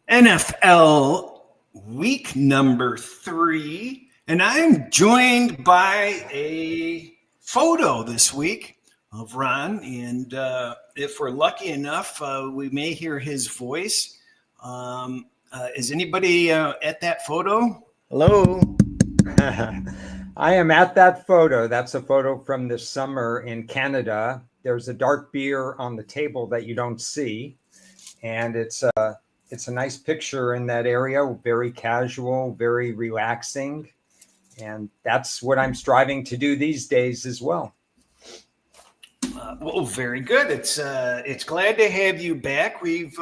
NFL week number 3, and I'm joined by a photo this week of Ron, and if we're lucky enough, we may hear his voice. Is anybody at that photo? Hello? I am at that photo. That's a photo from this summer in Canada. There's a dark beer on the table that you don't see, and it's a nice picture in that area, very casual, very relaxing, and that's what I'm striving to do these days as well. Well, very good. It's glad to have you back. We've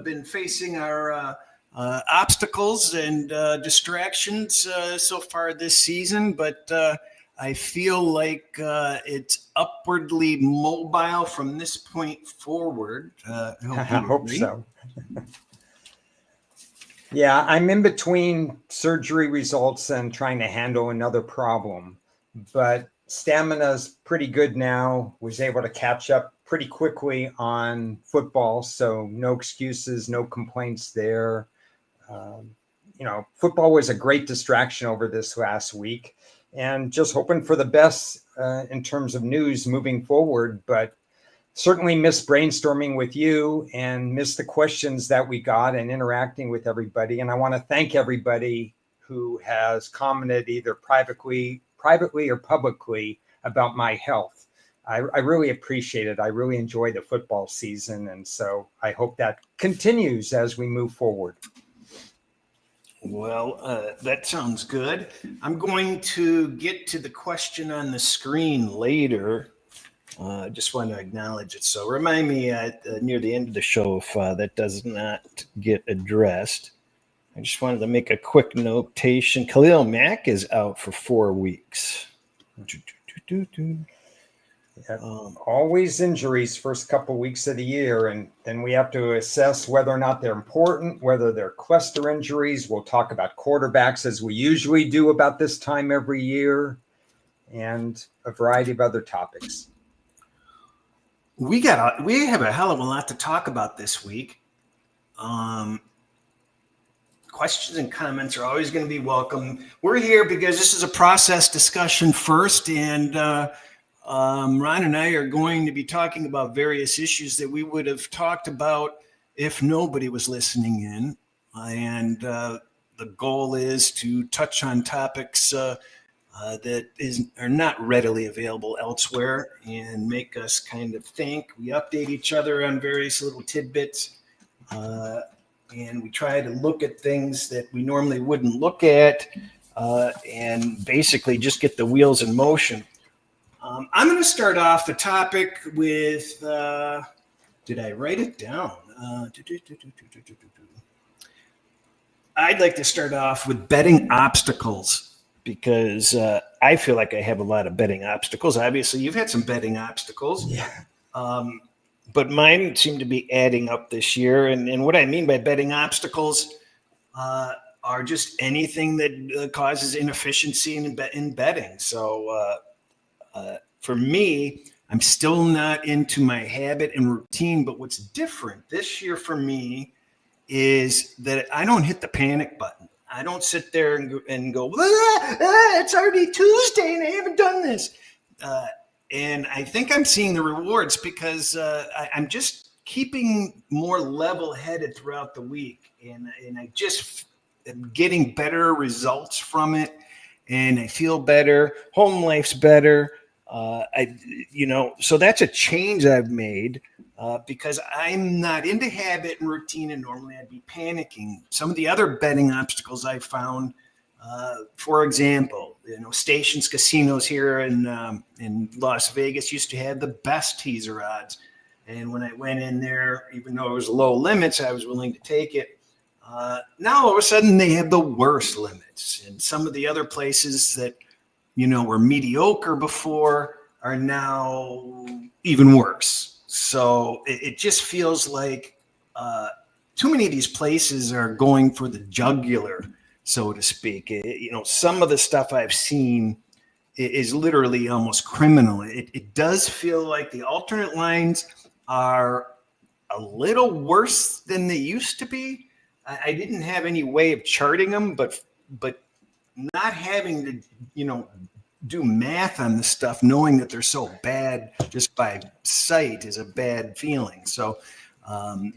been facing our obstacles and distractions so far this season, but I feel like it's upwardly mobile from this point forward. I hope so. Yeah, I'm in between surgery results and trying to handle another problem, but stamina's pretty good now. Was able to catch up pretty quickly on football, so no excuses, no complaints there. Football was a great distraction over this last week, and just hoping for the best in terms of news moving forward, but certainly miss brainstorming with you and miss the questions that we got and interacting with everybody. And I want to thank everybody who has commented either privately or publicly about my health. I really appreciate it. I really enjoy the football season. And so I hope that continues as we move forward. Well, that sounds good. I'm going to get to the question on the screen later. Just want to acknowledge it. So remind me near the end of the show if that does not get addressed. I just wanted to make a quick notation. Khalil Mack is out for 4 weeks. Always injuries first couple weeks of the year, and then we have to assess whether or not they're important, whether they're cluster injuries. We'll talk about quarterbacks as we usually do about this time every year, and a variety of other topics. We have a hell of a lot to talk about this week. Questions and comments are always going to be welcome. We're here because this is a process discussion first, and Ron and I are going to be talking about various issues that we would have talked about if nobody was listening in. And the goal is to touch on topics that are not readily available elsewhere and make us kind of think. We update each other on various little tidbits, and we try to look at things that we normally wouldn't look at, and basically just get the wheels in motion. I'm going to start off the topic with, did I write it down? I'd like to start off with betting obstacles, because I feel like I have a lot of betting obstacles. Obviously, you've had some betting obstacles. Yeah. But mine seem to be adding up this year. And what I mean by betting obstacles are just anything that causes inefficiency in betting. So for me, I'm still not into my habit and routine. But what's different this year for me is that I don't hit the panic button. I don't sit there and go, it's already Tuesday and I haven't done this. And I think I'm seeing the rewards because I'm just keeping more level-headed throughout the week. And I just am getting better results from it. And I feel better. Home life's better. So that's a change I've made. Because I'm not into habit and routine, and normally I'd be panicking. Some of the other betting obstacles I found, for example, Stations casinos here in Las Vegas used to have the best teaser odds. And when I went in there, even though it was low limits, I was willing to take it. Now all of a sudden they have the worst limits. And some of the other places that, were mediocre before are now even worse. So it just feels like too many of these places are going for the jugular, so to speak. Some of the stuff I've seen is literally almost criminal. It does feel like the alternate lines are a little worse than they used to be. I didn't have any way of charting them, but not having to, do math on the stuff, knowing that they're so bad just by sight is a bad feeling. So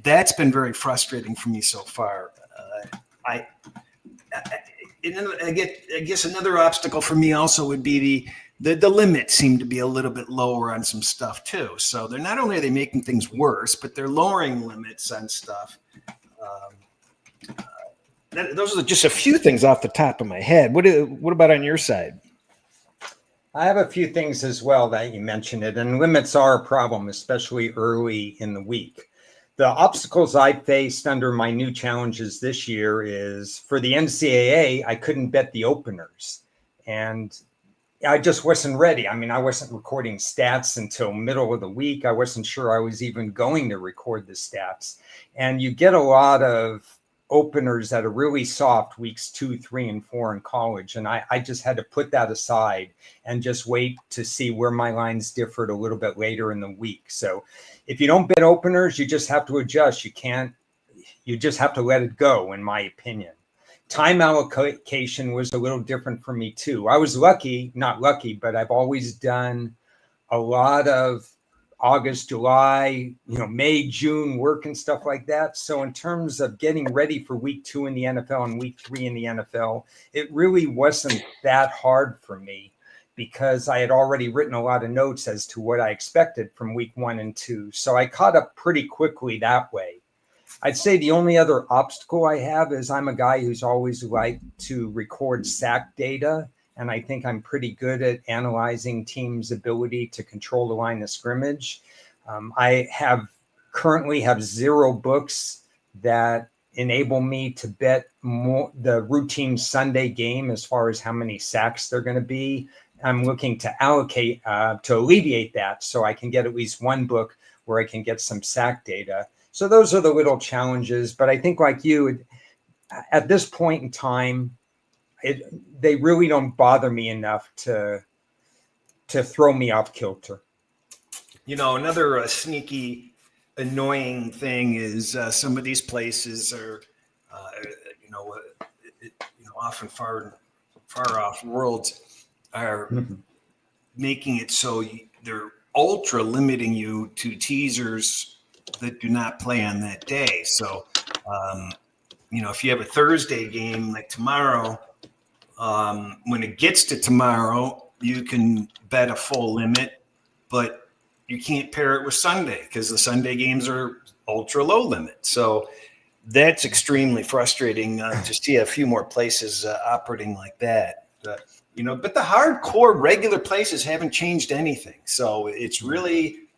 that's been very frustrating for me so far. I guess another obstacle for me also would be the limits seem to be a little bit lower on some stuff too. So they're not only are they making things worse, but they're lowering limits on stuff. Those are just a few things off the top of my head. What about on your side? I have a few things as well that you mentioned it, and limits are a problem, especially early in the week. The obstacles I faced under my new challenges this year is for the NCAA, I couldn't bet the openers. And I just wasn't ready. I mean, I wasn't recording stats until middle of the week. I wasn't sure I was even going to record the stats. And you get a lot of openers that are really soft weeks 2, 3, and 4 in college. And I just had to put that aside and just wait to see where my lines differed a little bit later in the week. So if you don't bet openers, you just have to adjust. You just have to let it go, in my opinion. Time allocation was a little different for me too. I was not lucky, but I've always done a lot of August, July, May, June work and stuff like that. So in terms of getting ready for week 2 in the NFL and week 3 in the NFL, it really wasn't that hard for me because I had already written a lot of notes as to what I expected from week 1 and 2. So I caught up pretty quickly that way. I'd say the only other obstacle I have is I'm a guy who's always liked to record sack data. And I think I'm pretty good at analyzing teams' ability to control the line of scrimmage. I currently have 0 books that enable me to bet the routine Sunday game as far as how many sacks they're going to be. I'm looking to allocate to alleviate that so I can get at least one book where I can get some sack data. So those are the little challenges. But I think like you, at this point in time, they really don't bother me enough to throw me off kilter. Another sneaky, annoying thing is some of these places are, often far off worlds are making it so they're ultra limiting you to teasers that do not play on that day. So, if you have a Thursday game like tomorrow, when it gets to tomorrow, you can bet a full limit, but you can't pair it with Sunday because the Sunday games are ultra low limit. So that's extremely frustrating to see a few more places operating like that. But the hardcore regular places haven't changed anything. So it's really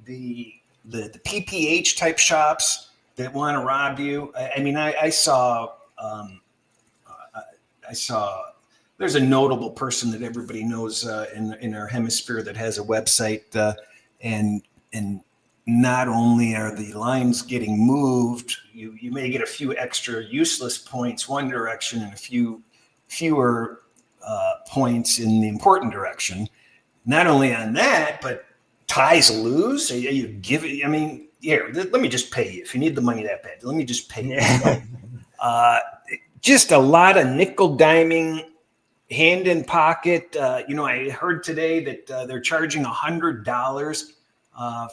the PPH type shops that want to rob you. I saw there's a notable person that everybody knows in our hemisphere that has a website, and not only are the lines getting moved, you may get a few extra useless points one direction and a few fewer points in the important direction. Not only on that, but ties lose. You give it. Here, let me just pay you if you need the money that bad. Let me just pay you. So, just a lot of nickel diming, hand in pocket. I heard today that they're charging $100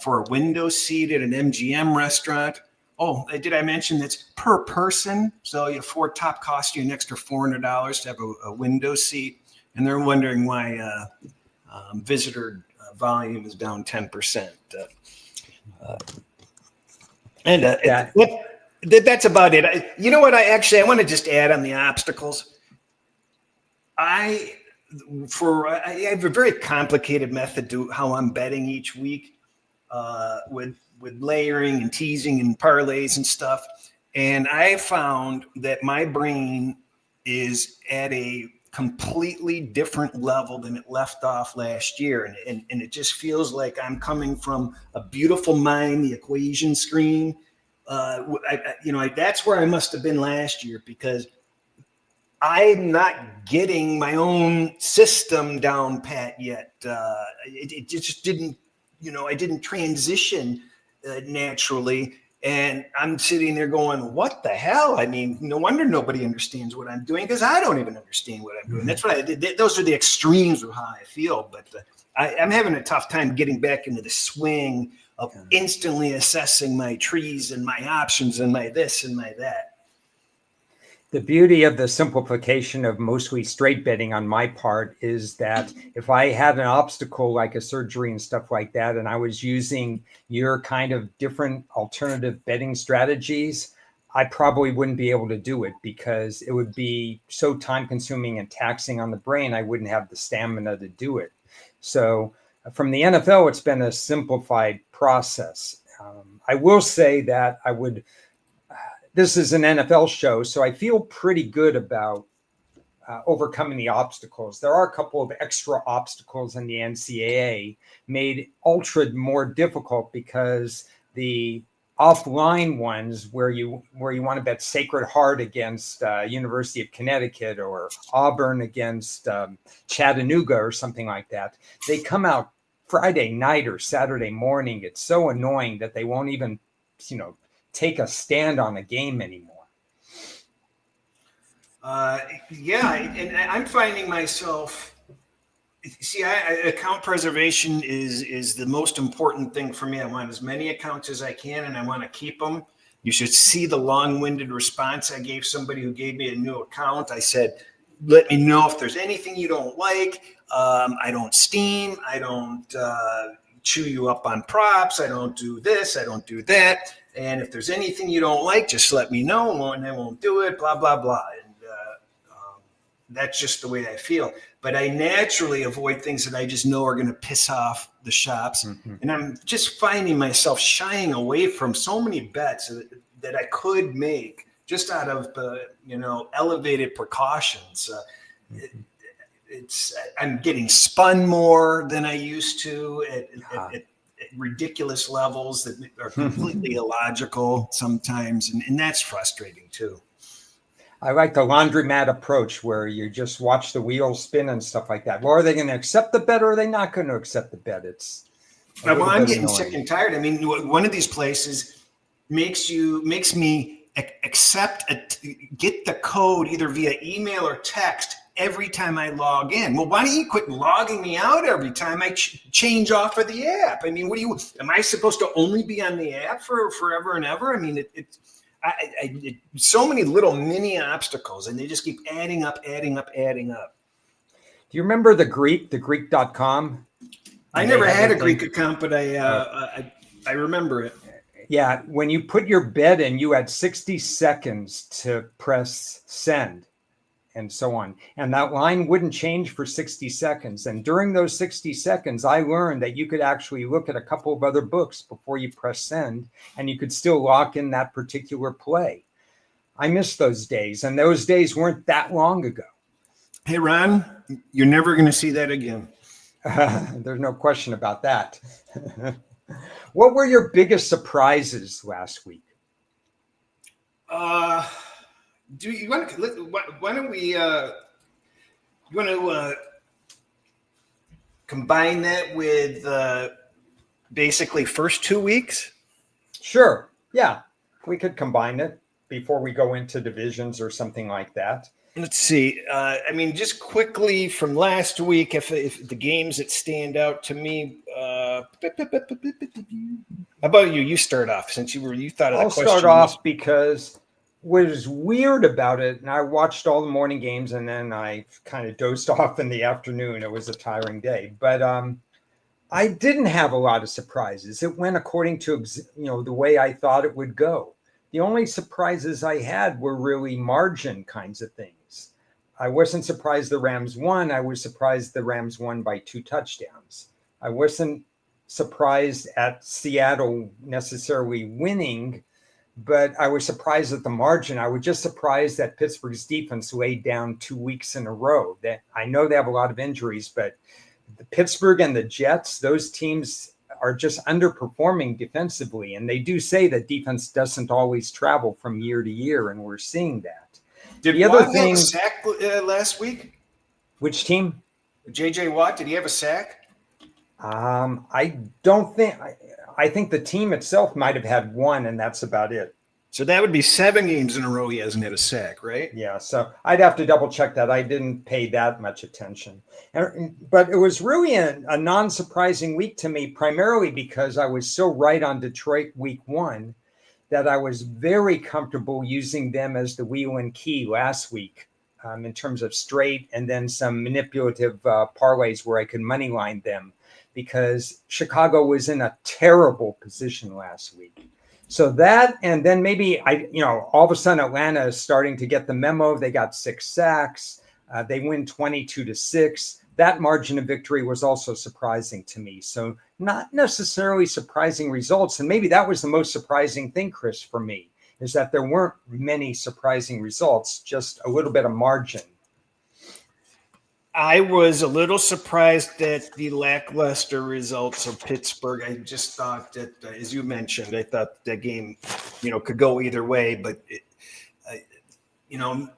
for a window seat at an MGM restaurant. Oh, did I mention that's per person? So your 4 top cost you an extra $400 to have a window seat. And they're wondering why visitor volume is down 10%. That's about it. You know what? I want to just add on the obstacles. I have a very complicated method to how I'm betting each week with layering and teasing and parlays and stuff. And I found that my brain is at a completely different level than it left off last year. And it just feels like I'm coming from a beautiful mind, the equation screen. That's where I must have been last year because I'm not getting my own system down pat yet. It just didn't, I didn't transition naturally. And I'm sitting there going, what the hell? I mean, no wonder nobody understands what I'm doing, because I don't even understand what I'm doing. That's what I did. Those are the extremes of how I feel. But I'm having a tough time getting back into the swing of instantly assessing my trees and my options and my this and my that. The beauty of the simplification of mostly straight betting on my part is that if I had an obstacle like a surgery and stuff like that, and I was using your kind of different alternative betting strategies, I probably wouldn't be able to do it because it would be so time consuming and taxing on the brain. I wouldn't have the stamina to do it. So from the NFL, it's been a simplified process. I will say that this is an NFL show, so I feel pretty good about overcoming the obstacles. There are a couple of extra obstacles in the NCAA made ultra more difficult because the offline ones where you want to bet Sacred Heart against University of Connecticut or Auburn against Chattanooga or something like that, they come out Friday night or Saturday morning. It's so annoying that they won't even, take a stand on a game anymore. And I'm finding myself, account preservation is the most important thing for me. I want as many accounts as I can, and I want to keep them. You should see the long-winded response I gave somebody who gave me a new account. I said, let me know if there's anything you don't like. I don't steam. I don't chew you up on props. I don't do this. I don't do that. And if there's anything you don't like, just let me know, and I won't do it, blah, blah, blah. And that's just the way I feel. But I naturally avoid things that I just know are going to piss off the shops. Mm-hmm. And I'm just finding myself shying away from so many bets that I could make just out of, elevated precautions. I'm getting spun more than I used to at ridiculous levels that are completely illogical sometimes. And that's frustrating too. I like the laundromat approach where you just watch the wheels spin and stuff like that. Well, are they going to accept the bet or are they not going to accept the bet? I'm getting sick and tired. I mean, one of these places makes me get the code either via email or text every time I log in. Well, why don't you quit logging me out every time I change off of the app? I mean, am I supposed to only be on the app for forever and ever? I mean, so many little mini obstacles, and they just keep adding up. Do you remember the Greek.com? I never had a Greek account, but I remember it. Yeah, when you put your bet in, you had 60 seconds to press send and so on. And that line wouldn't change for 60 seconds. And during those 60 seconds, I learned that you could actually look at a couple of other books before you press send, and you could still lock in that particular play. I miss those days, and those days weren't that long ago. Hey, Ron, you're never going to see that again. There's no question about that. What were your biggest surprises last week? Do you want to? Why don't we? You want to combine that with basically first 2 weeks? Sure. Yeah, we could combine it before we go into divisions or something like that. Let's see. I mean, just quickly from last week, if the games that stand out to me. How about you? You start off since you thought of the question. I'll start off because what was weird about it, and I watched all the morning games and then I kind of dozed off in the afternoon. It was a tiring day, but I didn't have a lot of surprises. It went according to the way I thought it would go. The only surprises I had were really margin kinds of things. I wasn't surprised the Rams won. I was surprised the Rams won by 2 touchdowns. I wasn't surprised at Seattle necessarily winning, but I was surprised at the margin. I was just surprised that Pittsburgh's defense laid down 2 weeks in a row. I know they have a lot of injuries, but the Pittsburgh and the Jets, those teams are just underperforming defensively. And they do say that defense doesn't always travel from year to year, and we're seeing that. Did the other thing have a sack last week? Which team? JJ Watt, did he have a sack? I don't think. I think the team itself might have had one, and that's about it. So that would be 7 games in a row he hasn't had a sack, right? Yeah, so I'd have to double check that. I didn't pay that much attention. But it was really a non-surprising week to me, primarily because I was so right on Detroit week 1 that I was very comfortable using them as the wheel and key last week in terms of straight and then some manipulative parlays where I could money line them because Chicago was in a terrible position last week. So that, and then maybe all of a sudden Atlanta is starting to get the memo. They got 6 sacks. They win 22-6. That margin of victory was also surprising to me. So not necessarily surprising results. And maybe that was the most surprising thing, Cris, for me, is that there weren't many surprising results, just a little bit of margin. I was a little surprised at the lackluster results of Pittsburgh. I just thought that, as you mentioned, I thought that game, could go either way. But,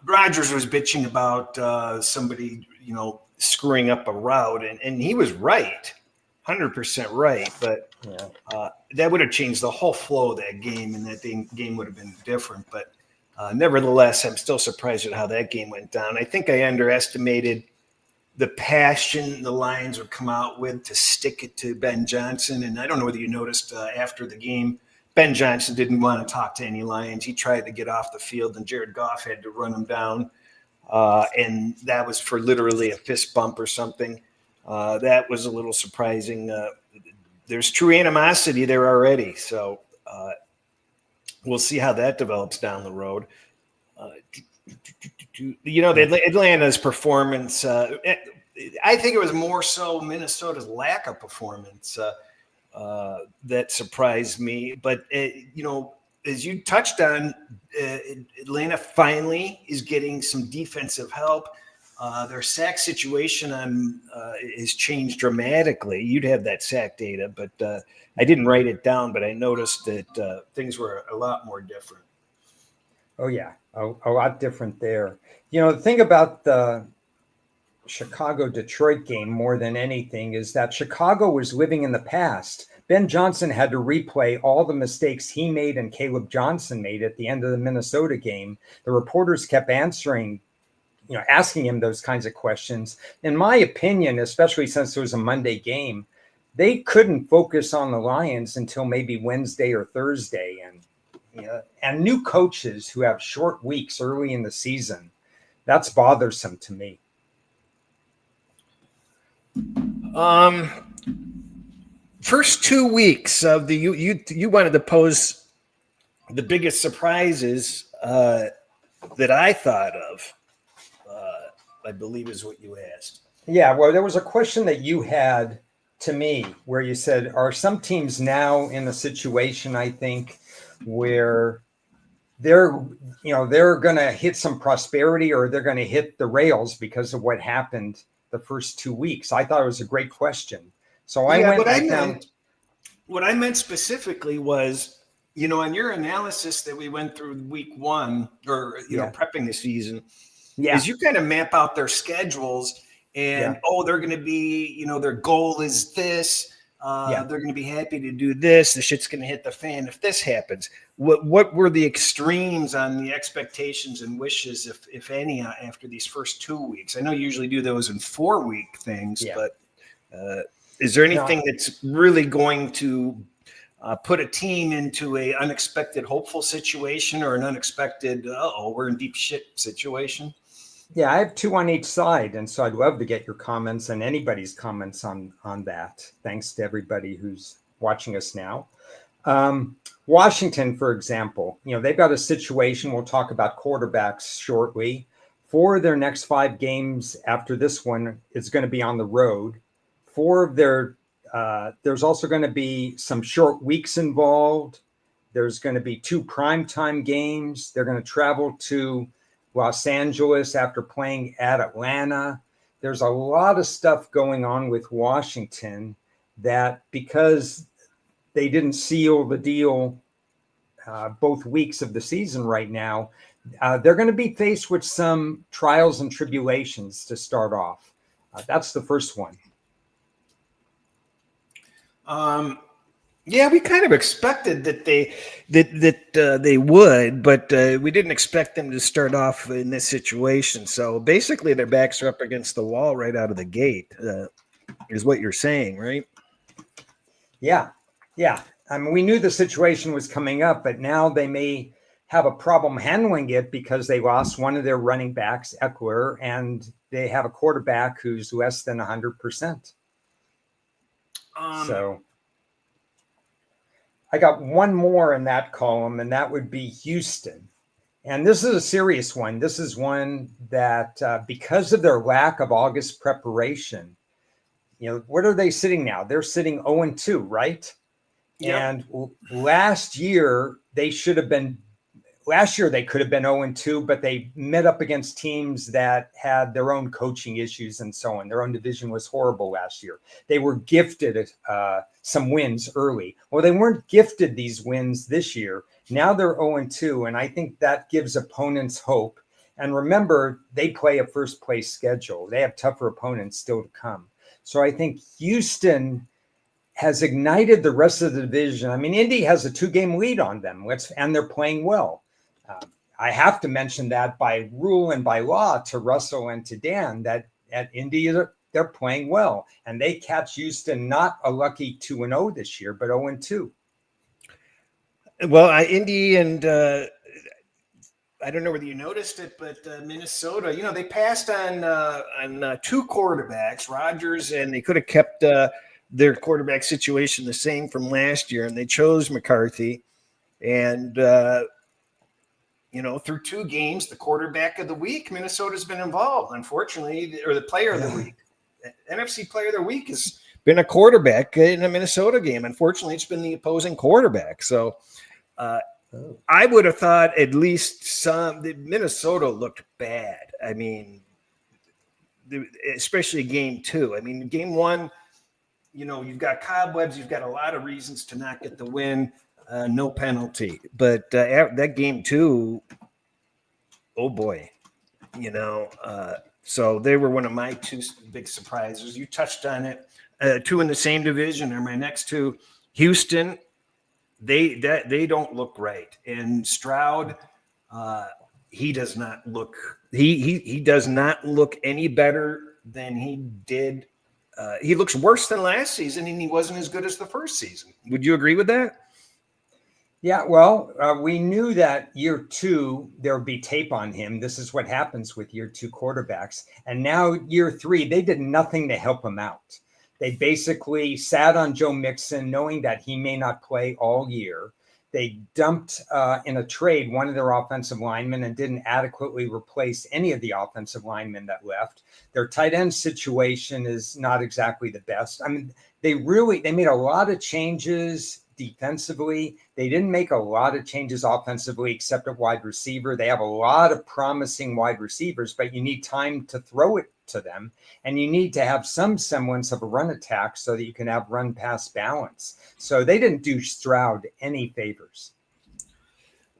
Rodgers was bitching about somebody, screwing up a route, and he was right, 100% right. But that would have changed the whole flow of that game, and that game would have been different. But nevertheless, I'm still surprised at how that game went down. I think I underestimated the passion the Lions would come out with to stick it to Ben Johnson. And I don't know whether you noticed after the game, Ben Johnson didn't want to talk to any Lions. He tried to get off the field, and Jared Goff had to run him down. And that was for literally a fist bump or something. That was a little surprising. There's true animosity there already. So we'll see how that develops down the road. Atlanta's performance, I think it was more so Minnesota's lack of performance that surprised me. But, as you touched on, Atlanta finally is getting some defensive help. Their sack situation has changed dramatically. You'd have that sack data, but I didn't write it down, but I noticed that things were a lot more different. Oh, yeah, a lot different there. The thing about the Chicago-Detroit game more than anything is that Chicago was living in the past. Ben Johnson had to replay all the mistakes he made and Caleb Johnson made at the end of the Minnesota game. The reporters kept asking him those kinds of questions. In my opinion, especially since it was a Monday game, they couldn't focus on the Lions until maybe Wednesday or Thursday. And new coaches who have short weeks early in the season, that's bothersome to me. First 2 weeks of the you wanted to pose the biggest surprises that I thought of. I believe is what you asked. Yeah, well, there was a question that you had to me where you said, are some teams now in a situation, I think, where they're going to hit some prosperity or they're going to hit the rails because of what happened the first 2 weeks? I thought it was a great question. So what I meant specifically was, on your analysis that we went through week 1 or, prepping the season, is you kind of map out their schedules and, they're going to be, their goal is this. They're going to be happy to do this. The shit's going to hit the fan if this happens. What were the extremes on the expectations and wishes, if any, after these first 2 weeks? I know you usually do those in 4-week things, but is there anything that's really going to put a team into a unexpected hopeful situation or an unexpected, we're in deep shit situation? Yeah, I have 2 on each side, and so I'd love to get your comments and anybody's comments on that. Thanks to everybody who's watching us now. Washington, for example, they've got a situation. We'll talk about quarterbacks shortly. 4 of their next 5 games after this one is going to be on the road. 4 of their there's also going to be some short weeks involved. There's going to be 2 primetime games. They're going to travel to Los Angeles after playing at Atlanta. There's a lot of stuff going on with Washington that, because they didn't seal the deal both weeks of the season right now, they're going to be faced with some trials and tribulations to start off. That's the first one. Yeah, we kind of expected that they would, but we didn't expect them to start off in this situation. So basically, their backs are up against the wall right out of the gate, is what you're saying, right? Yeah, yeah. I mean, we knew the situation was coming up, but now they may have a problem handling it because they lost one of their running backs, Eckler, and they have a quarterback who's less than 100%. Um, So I got one more in that column, and that would be Houston. And this is a serious one. This is one that, because of their lack of August preparation, what are they sitting now? They're sitting 0-2, right? yep. And last year they should have been. Last year they could have been 0-2, but they met up against teams that had their own coaching issues and so on. Their own division was horrible last year. They were gifted some wins early. Well, they weren't gifted these wins this year. Now they're 0-2, and I think that gives opponents hope. And remember, they play a first place schedule. They have tougher opponents still to come. So I think Houston has ignited the rest of the division. I mean, Indy has a 2-game lead on them, and they're playing well. I have to mention that by rule and by law to Russell and to Dan that at Indy they're playing well, and they catch Houston not a lucky 2-0 this year, but 0-2. Well, Indy and I don't know whether you noticed it, but Minnesota, they passed on two quarterbacks, Rodgers, and they could have kept their quarterback situation the same from last year, and they chose McCarthy. And through 2 games, the quarterback of the week, Minnesota's been involved, unfortunately, or the player of the week. NFC player of the week has been a quarterback in a Minnesota game. Unfortunately, it's been the opposing quarterback. So I would have thought at least Minnesota looked bad. I mean, especially game 2. I mean, game 1, you've got cobwebs. You've got a lot of reasons to not get the win. No penalty. But that game 2, oh boy, so they were one of my 2 big surprises. You touched on it. 2 in the same division are my next 2. Houston, they don't look right. And Stroud, he does not look he does not look any better than he did. He looks worse than last season, and he wasn't as good as the first season. Would you agree with that? Yeah, well, we knew that year 2, there would be tape on him. This is what happens with year 2 quarterbacks. And now year 3, they did nothing to help him out. They basically sat on Joe Mixon, knowing that he may not play all year. They dumped in a trade one of their offensive linemen and didn't adequately replace any of the offensive linemen that left. Their tight end situation is not exactly the best. I mean, they made a lot of changes defensively. They didn't make a lot of changes offensively except at wide receiver. They have a lot of promising wide receivers, but you need time to throw it to them, and you need to have some semblance of a run attack so that you can have run pass balance. So they didn't do Stroud any favors.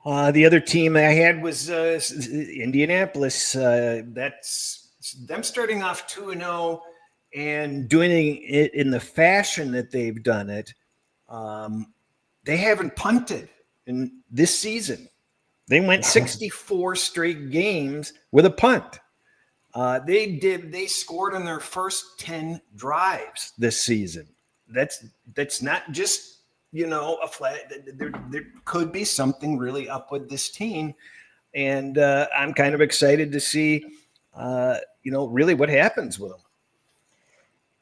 The other team I had was Indianapolis. That's them starting off 2-0 and doing it in the fashion that they've done it. They haven't punted in this season. They went 64 straight games with a punt. They scored on their first 10 drives this season. That's not just, a flat. There could be something really up with this team. And I'm kind of excited to see, really what happens with them.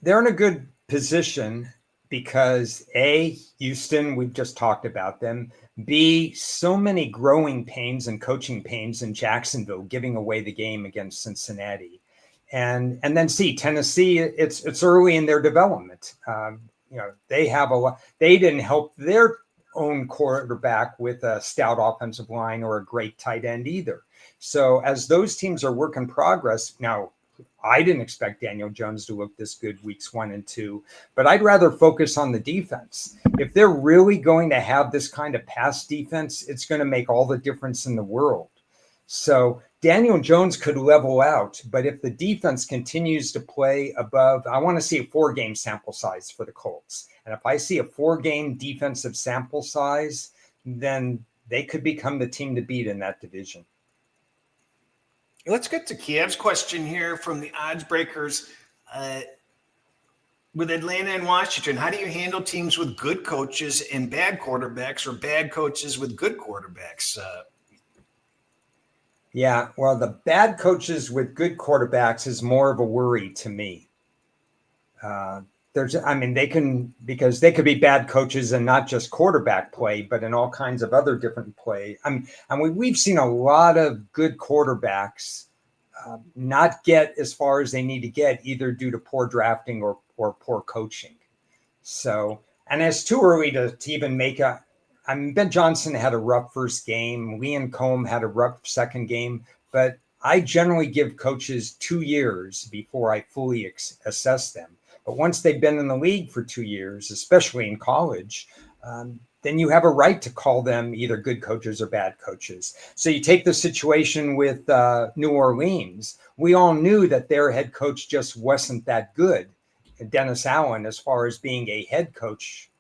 They're in a good position because A, Houston, we've just talked about them. B, so many growing pains and coaching pains in Jacksonville, giving away the game against Cincinnati. And then C, Tennessee, it's early in their development. They have they didn't help their own quarterback with a stout offensive line or a great tight end either. So as those teams are work in progress, now I didn't expect Daniel Jones to look this good weeks 1 and 2, but I'd rather focus on the defense. If they're really going to have this kind of pass defense, it's going to make all the difference in the world. So Daniel Jones could level out, but if the defense continues to play above, I want to see a 4-game sample size for the Colts. And if I see a 4-game defensive sample size, then they could become the team to beat in that division. Let's get to Kiev's question here from the odds breakers. With Atlanta and Washington, how do you handle teams with good coaches and bad quarterbacks, or bad coaches with good quarterbacks? Yeah, well, the bad coaches with good quarterbacks is more of a worry to me. Because they could be bad coaches and not just quarterback play, but in all kinds of other different play. We've seen a lot of good quarterbacks not get as far as they need to get, either due to poor drafting or poor coaching. So, and it's too early to even make Ben Johnson had a rough first game. Liam Combs had a rough second game, but I generally give coaches 2 years before I fully assess them. But once they've been in the league for 2 years, especially in college, then you have a right to call them either good coaches or bad coaches. So you take the situation with New Orleans. We all knew that their head coach just wasn't that good, Dennis Allen, as far as being a head coach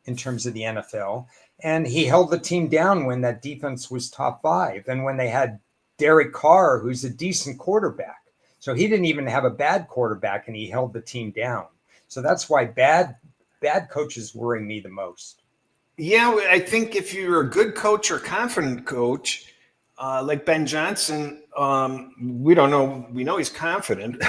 in terms of the NFL. And he held the team down when that defense was top 5. And when they had Derek Carr, who's a decent quarterback. So he didn't even have a bad quarterback, and he held the team down. So that's why bad coaches worry me the most. Yeah, I think if you're a good coach or confident coach, like Ben Johnson, we don't know. We know he's confident.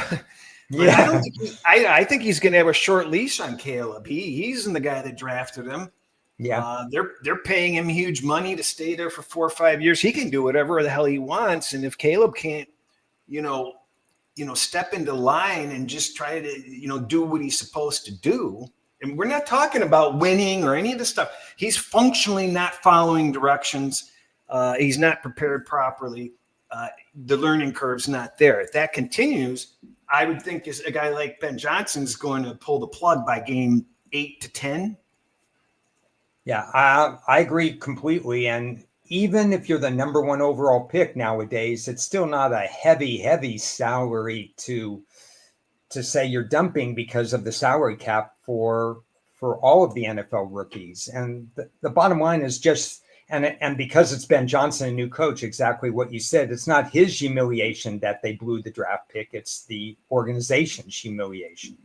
Yeah, I think he's going to have a short leash on Caleb. He's the guy that drafted him. Yeah. They're paying him huge money to stay there for 4 or 5 years. He can do whatever the hell he wants. And if Caleb can't, step into line and just try to, do what he's supposed to do. And we're not talking about winning or any of this stuff. He's functionally not following directions. He's not prepared properly. The learning curve's not there. If that continues, I would think a guy like Ben Johnson's going to pull the plug by game 8 to 10. Yeah, I agree completely. And even if you're the number 1 overall pick nowadays, it's still not a heavy salary to say you're dumping because of the salary cap for all of the NFL rookies. And the bottom line is just, and because it's Ben Johnson, a new coach, exactly what you said, it's not his humiliation that they blew the draft pick. It's the organization's humiliation.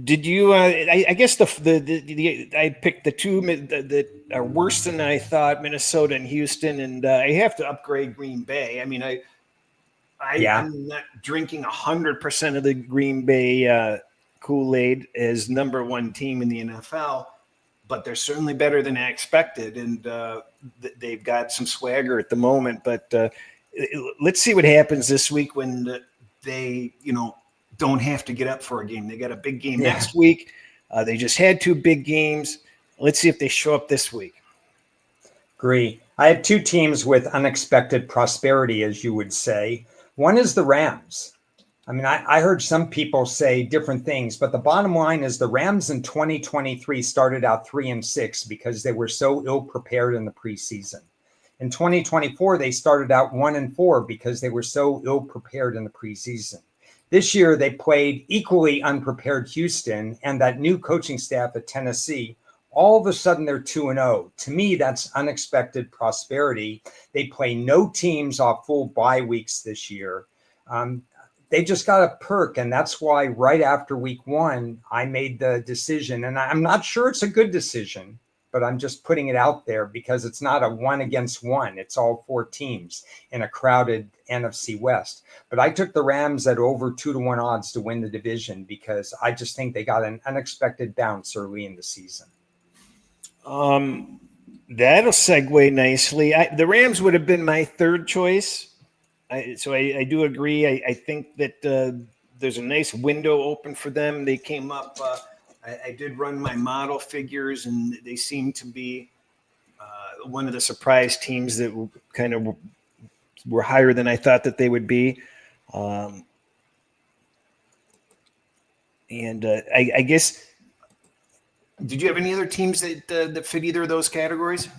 Did you? I guess I picked the two that are worse than I thought: Minnesota and Houston, and I have to upgrade Green Bay. I mean, I'm not drinking 100% of the Green Bay Kool-Aid as number 1 team in the NFL, but they're certainly better than I expected, and they've got some swagger at the moment. But let's see what happens this week when they, don't have to get up for a game. They got a big game next week. They just had 2 big games. Let's see if they show up this week. Agree. I have 2 teams with unexpected prosperity, as you would say. One is the Rams. I mean, I heard some people say different things, but the bottom line is the Rams in 2023 started out 3-6 because they were so ill prepared in the preseason. In 2024, they started out 1-4 because they were so ill prepared in the preseason. This year, they played equally unprepared Houston and that new coaching staff at Tennessee. All of a sudden, they're 2-0. To me, that's unexpected prosperity. They play no teams off full bye weeks this year. They just got a perk, and that's why right after week 1, I made the decision. And I'm not sure it's a good decision, but I'm just putting it out there because it's not a 1 against 1. It's all 4 teams in a crowded NFC West. But I took the Rams at over 2-1 odds to win the division because I just think they got an unexpected bounce early in the season. That'll segue nicely. The Rams would have been my 3rd choice. So I do agree. I think that there's a nice window open for them. They came up. I did run my model figures, and they seem to be one of the surprise teams that kind of were higher than I thought that they would be. And I guess, did you have any other teams that fit either of those categories?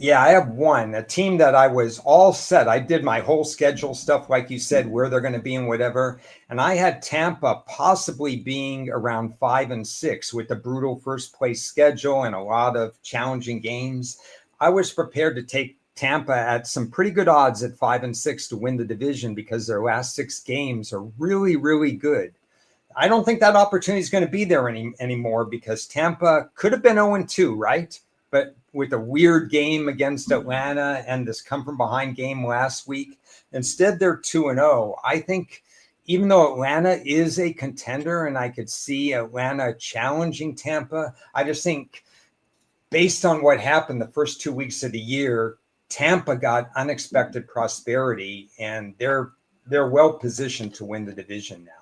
Yeah, I have one, a team that I was all set. I did my whole schedule stuff, like you said, where they're going to be and whatever. And I had Tampa possibly being around 5-6 with the brutal first place schedule and a lot of challenging games. I was prepared to take Tampa at some pretty good odds at 5-6 to win the division because their last 6 games are really, really good. I don't think that opportunity is going to be there anymore because Tampa could have been 0-2, right? But with a weird game against Atlanta and this come from behind game last week, instead they're 2-0. I think even though Atlanta is a contender and I could see Atlanta challenging Tampa, I just think based on what happened the first 2 weeks of the year, Tampa got unexpected prosperity and they're well positioned to win the division now.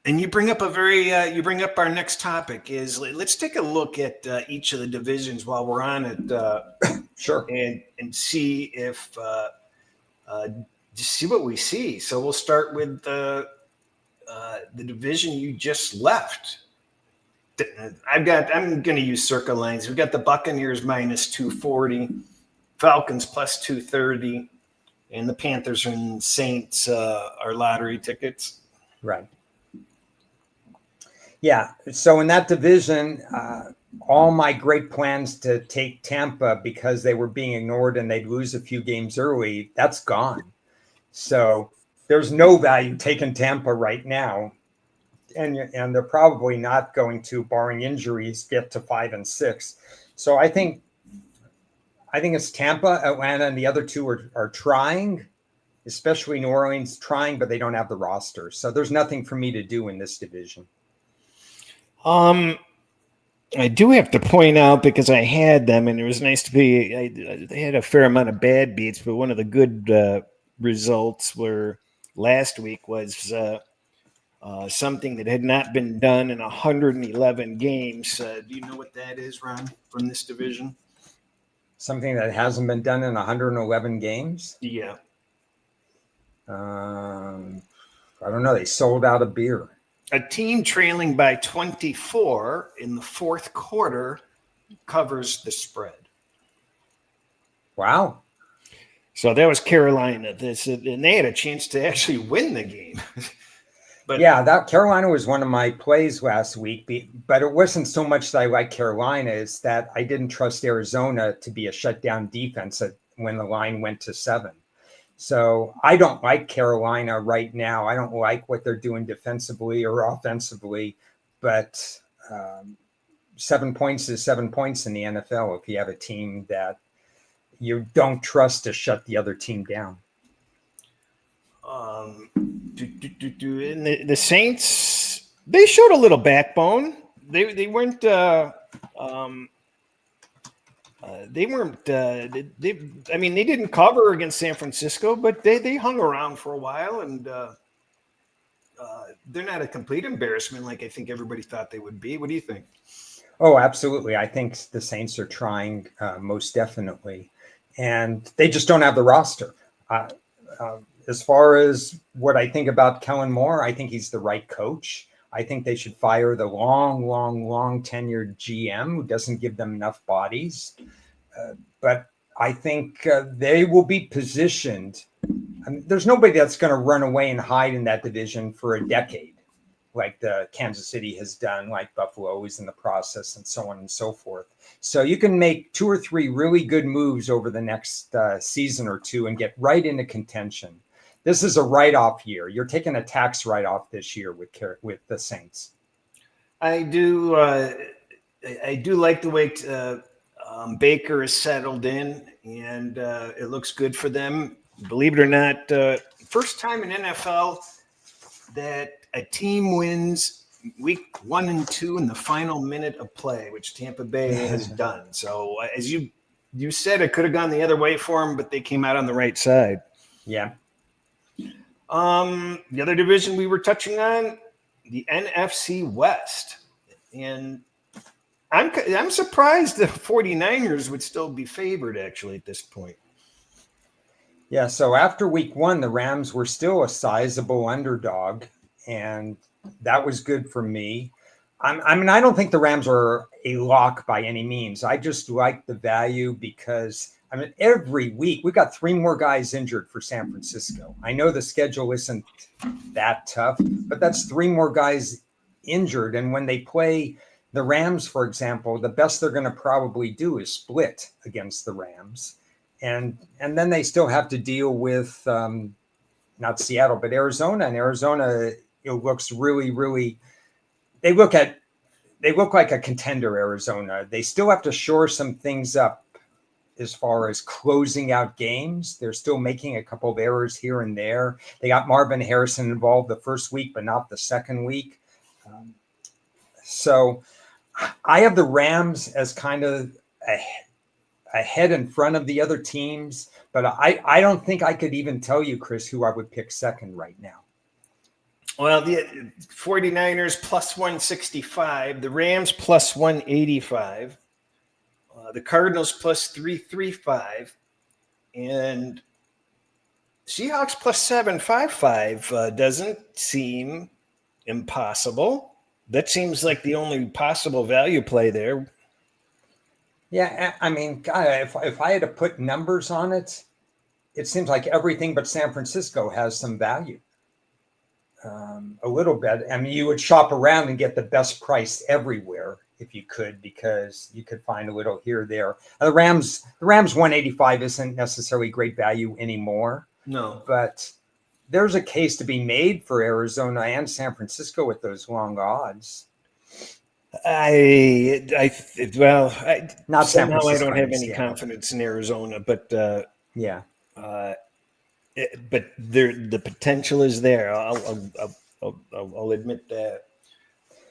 And you bring up you bring up our next topic is let's take a look at each of the divisions while we're on it. Sure. And see if just see what we see. So we'll start with the division you just left. I'm going to use circle lines. We've got the Buccaneers minus 240, Falcons plus 230, and the Panthers and Saints are lottery tickets. Right. Yeah. So in that division, all my great plans to take Tampa because they were being ignored and they'd lose a few games early, that's gone. So there's no value taking Tampa right now. And they're probably not going to, barring injuries, get to 5-6. So I think it's Tampa, Atlanta, and the other two are trying, especially New Orleans trying, but they don't have the roster. So there's nothing for me to do in this division. I do have to point out because I had them and it was nice to be, they had a fair amount of bad beats, but one of the good results were last week was something that had not been done in 111 games. Do you know what that is, Ron, from this division? Something that hasn't been done in 111 games? Yeah. I don't know. They sold out of beer. A team trailing by 24 in the fourth quarter covers the spread. Wow. So that was Carolina. And they had a chance to actually win the game. But yeah, that Carolina was one of my plays last week, but it wasn't so much that I like Carolina, it's that I didn't trust Arizona to be a shutdown defense when the line went to 7. So I don't like Carolina right now. I don't like what they're doing defensively or offensively, but 7 points is 7 points in the NFL if you have a team that you don't trust to shut the other team down. And the Saints, they showed a little backbone. They weren't they didn't cover against San Francisco, but they hung around for a while, and they're not a complete embarrassment like I think everybody thought they would be. What do you think? Oh, absolutely. I think the Saints are trying most definitely, and they just don't have the roster. As far as what I think about Kellen Moore, I think he's the right coach. I think they should fire the long tenured GM who doesn't give them enough bodies. But I think they will be positioned. I mean, there's nobody that's going to run away and hide in that division for a decade, like the Kansas City has done, like Buffalo is in the process, and so on and so forth. So you can make 2 or 3 really good moves over the next season or two and get right into contention. This is a write-off year. You're taking a tax write-off this year with the Saints. I do like the way Baker is settled in, and it looks good for them. Believe it or not, first time in NFL that a team wins week 1 and 2 in the final minute of play, which Tampa Bay has done. So as you said, it could have gone the other way for them, but they came out on the right side. Yeah. The other division we were touching on, the NFC West. And I'm surprised the 49ers would still be favored actually at this point. Yeah, so after week 1, the Rams were still a sizable underdog, and that was good for me. I mean, I don't think the Rams are a lock by any means. I just like the value because, I mean, every week we've got 3 more guys injured for San Francisco. I know the schedule isn't that tough, but that's 3 more guys injured. And when they play the Rams, for example, the best they're going to probably do is split against the Rams. And then they still have to deal with not Seattle, but Arizona. And Arizona, looks really, really, they look like a contender, Arizona. They still have to shore some things up as far as closing out games. They're still making a couple of errors here and there. They got Marvin Harrison involved the first week, but not the second week. So I have the Rams as kind of ahead in front of the other teams, but I don't think I could even tell you, Chris, who I would pick second right now. Well, the 49ers plus 165, the Rams plus 185, the Cardinals plus 335, and Seahawks plus 755 doesn't seem impossible. That seems like the only possible value play there. Yeah, I mean, God, if I had to put numbers on it, it seems like everything but San Francisco has some value. A little bit. I mean, you would shop around and get the best price everywhere if you could, because you could find a little here or there. The Rams 185 isn't necessarily great value anymore. No, but there's a case to be made for Arizona and San Francisco with those long odds. not San somehow I Francisco, don't have any Seattle. confidence in Arizona, but Yeah. but the potential is there. I'll admit that.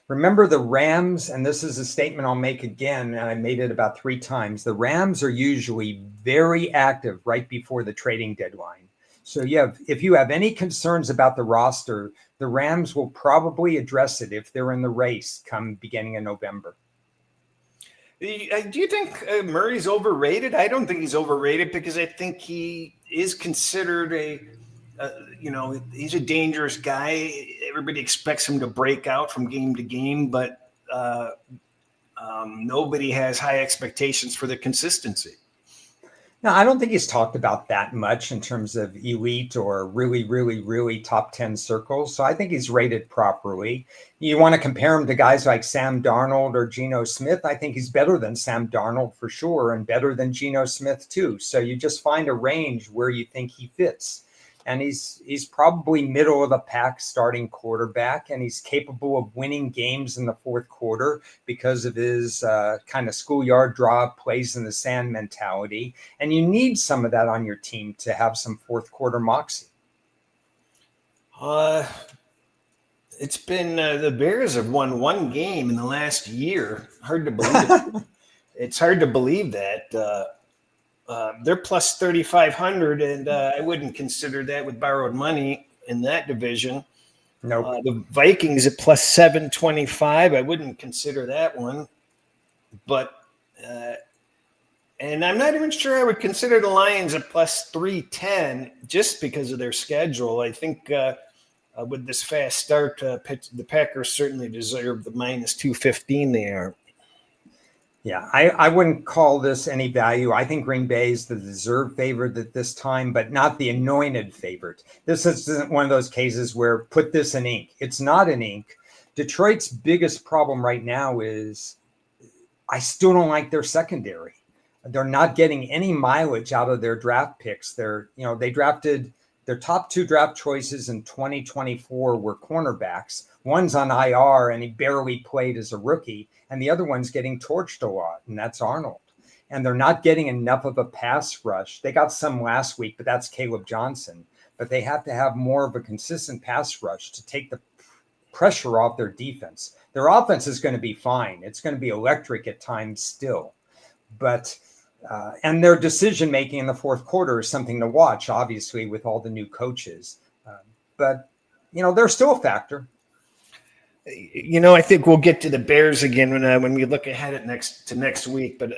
Remember the Rams, and this is a statement I'll make again, and I made it about 3 times. The Rams are usually very active right before the trading deadline. So if you have any concerns about the roster, the Rams will probably address it if they're in the race come beginning of November. Do you think Murray's overrated? I don't think he's overrated because I think he is considered he's a dangerous guy. Everybody expects him to break out from game to game, but nobody has high expectations for the consistency. No, I don't think he's talked about that much in terms of elite or really, really, really top 10 circles. So I think he's rated properly. You want to compare him to guys like Sam Darnold or Geno Smith. I think he's better than Sam Darnold for sure, and better than Geno Smith too. So you just find a range where you think he fits. And he's probably middle of the pack starting quarterback, and he's capable of winning games in the fourth quarter because of his kind of schoolyard draw, plays in the sand mentality. And you need some of that on your team to have some fourth quarter moxie. It's been the Bears have won 1 game in the last year. Hard to believe. It's hard to believe that. They're plus 3,500, and I wouldn't consider that with borrowed money in that division. No, The Vikings at plus 725. I wouldn't consider that one. But and I'm not even sure I would consider the Lions at plus 310 just because of their schedule. I think with this fast start, the Packers certainly deserve the minus 215 they are. Yeah, I wouldn't call this any value. I think Green Bay is the deserved favorite at this time, but not the anointed favorite. This isn't one of those cases where put this in ink. It's not in ink. Detroit's biggest problem right now is I still don't like their secondary. They're not getting any mileage out of their draft picks. They drafted their top 2 draft choices in 2024 were cornerbacks. One's on IR and he barely played as a rookie, and the other one's getting torched a lot, and that's Arnold. And they're not getting enough of a pass rush. They got some last week, but that's Caleb Johnson. But they have to have more of a consistent pass rush to take the pressure off their defense. Their offense is going to be fine. It's going to be electric at times still. But and their decision-making in the fourth quarter is something to watch, obviously, with all the new coaches. But they're still a factor. I think we'll get to the Bears again when we look ahead at next week. But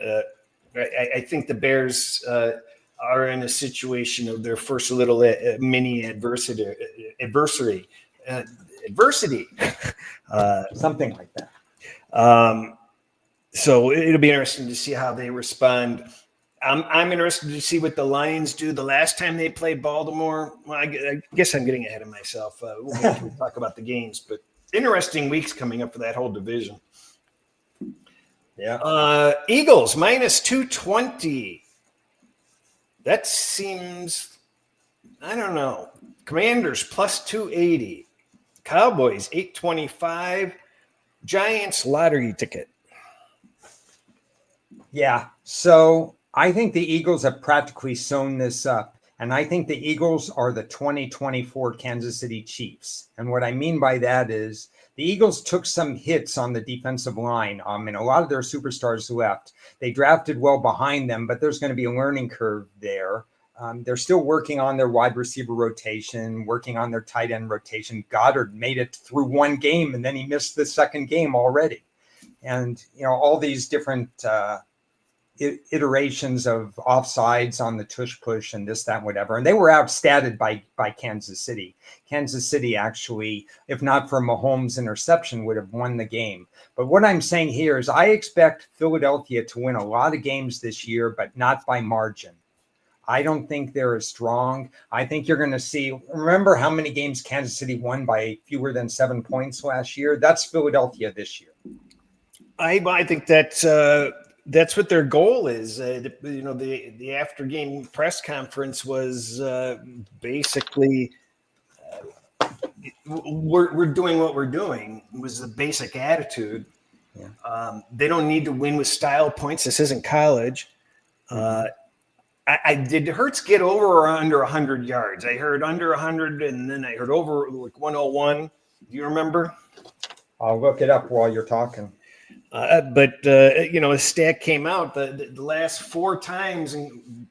I think the Bears are in a situation of their first little mini adversity, Something like that. So it'll be interesting to see how they respond. I'm interested to see what the Lions do. The last time they played Baltimore, well, I guess I'm getting ahead of myself. We'll wait till we talk about the games, but interesting weeks coming up for that whole division. Yeah. Eagles minus 220. That seems, I don't know. Commanders plus 280. Cowboys 825. Giants lottery ticket. Yeah. So I think the Eagles have practically sewn this up. And I think the Eagles are the 2024 Kansas City Chiefs. And what I mean by that is the Eagles took some hits on the defensive line. And a lot of their superstars left. They drafted well behind them, but there's going to be a learning curve there. They're still working on their wide receiver rotation, working on their tight end rotation. Goddard made it through one game, and then he missed the second game already. And, all these different iterations of offsides on the tush push and this, that, whatever. And they were outstatted by Kansas City. Kansas City actually, if not for Mahomes' interception, would have won the game. But what I'm saying here is I expect Philadelphia to win a lot of games this year, but not by margin. I don't think they're as strong. I think you're going to see, remember how many games Kansas City won by fewer than 7 points last year? That's Philadelphia this year. I think that's what their goal is. The after game press conference was basically we're doing what we're doing was the basic attitude. Yeah. They don't need to win with style points. This isn't college. Did Hurts get over or under 100 yards? I heard under 100, and then I heard over like 101. Do you remember? I'll look it up while you're talking. But a stat came out the last 4 times, and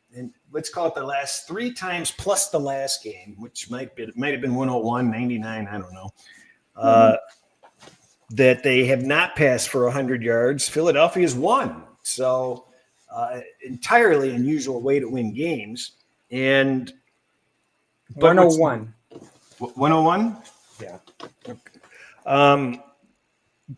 let's call it the last 3 times plus the last game, which might have been 101, 99, I don't know, that they have not passed for 100 yards. Philadelphia's won. So entirely unusual way to win games. And 101. 101? Yeah.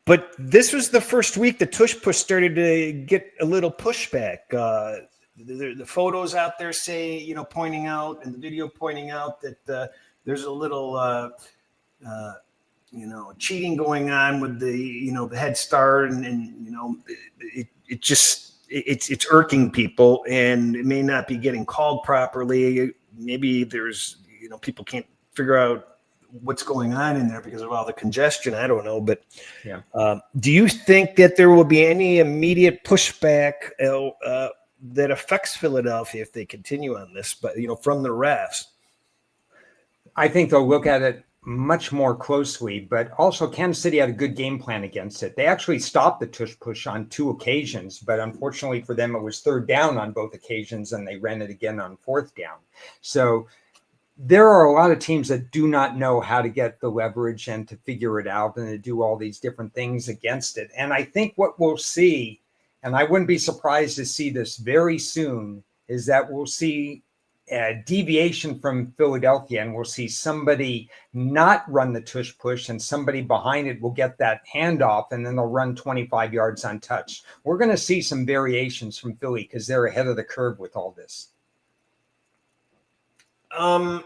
But this was the first week the tush push started to get a little pushback. The photos out there say, pointing out, and the video pointing out that there's a little, cheating going on with the head start, and it's irking people, and it may not be getting called properly. Maybe there's, people can't figure out what's going on in there because of all the congestion. I don't know, but yeah. Do you think that there will be any immediate pushback that affects Philadelphia if they continue on this, but from the refs? I think they'll look at it much more closely, but also Kansas City had a good game plan against it. They actually stopped the tush push on 2 occasions, but unfortunately for them, it was 3rd down on both occasions, and they ran it again on 4th down. So there are a lot of teams that do not know how to get the leverage and to figure it out and to do all these different things against it. And I think what we'll see, and I wouldn't be surprised to see this very soon, is that we'll see a deviation from Philadelphia, and we'll see somebody not run the tush push, and somebody behind it will get that handoff, and then they'll run 25 yards untouched. We're going to see some variations from Philly because they're ahead of the curve with all this. I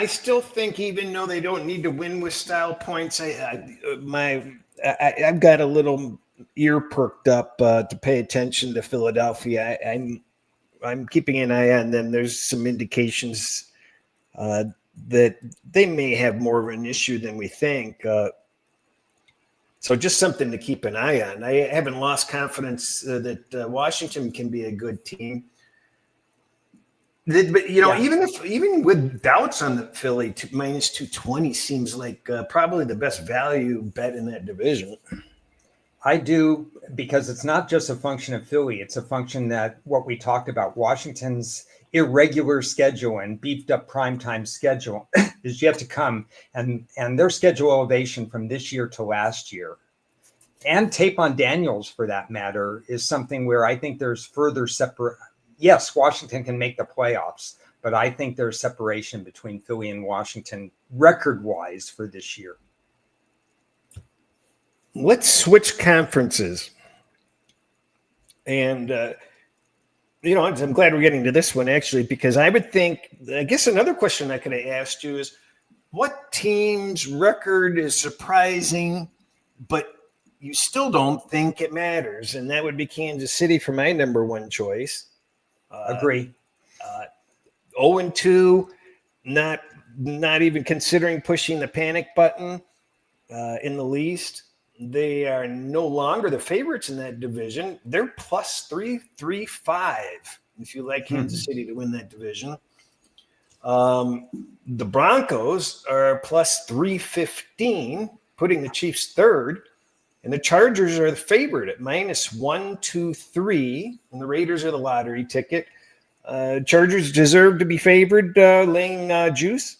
still think, even though they don't need to win with style points, I've got a little ear perked up to pay attention to Philadelphia. I'm keeping an eye on them. There's some indications that they may have more of an issue than we think. So just something to keep an eye on. I haven't lost confidence that Washington can be a good team. But even with doubts on the Philly, minus 220 seems like probably the best value bet in that division. I do, because it's not just a function of Philly. It's a function that what we talked about, Washington's irregular schedule and beefed up primetime schedule is yet to come. And their schedule elevation from this year to last year, and tape on Daniels for that matter, is something where I think there's further separate. Yes, Washington can make the playoffs, but I think there's separation between Philly and Washington record-wise for this year. let's switch conferences. And, I'm glad we're getting to this one, actually, because I guess another question I could have asked you is what team's record is surprising, but you still don't think it matters? And that would be Kansas City for my number one choice. Agree. 0-2, not even considering pushing the panic button in the least. They are no longer the favorites in that division. They're plus 335 if you like Kansas City to win that division. The Broncos are plus 315, putting the Chiefs third. And the Chargers are the favorite at minus 123. And the Raiders are the lottery ticket. Chargers deserve to be favored, laying juice.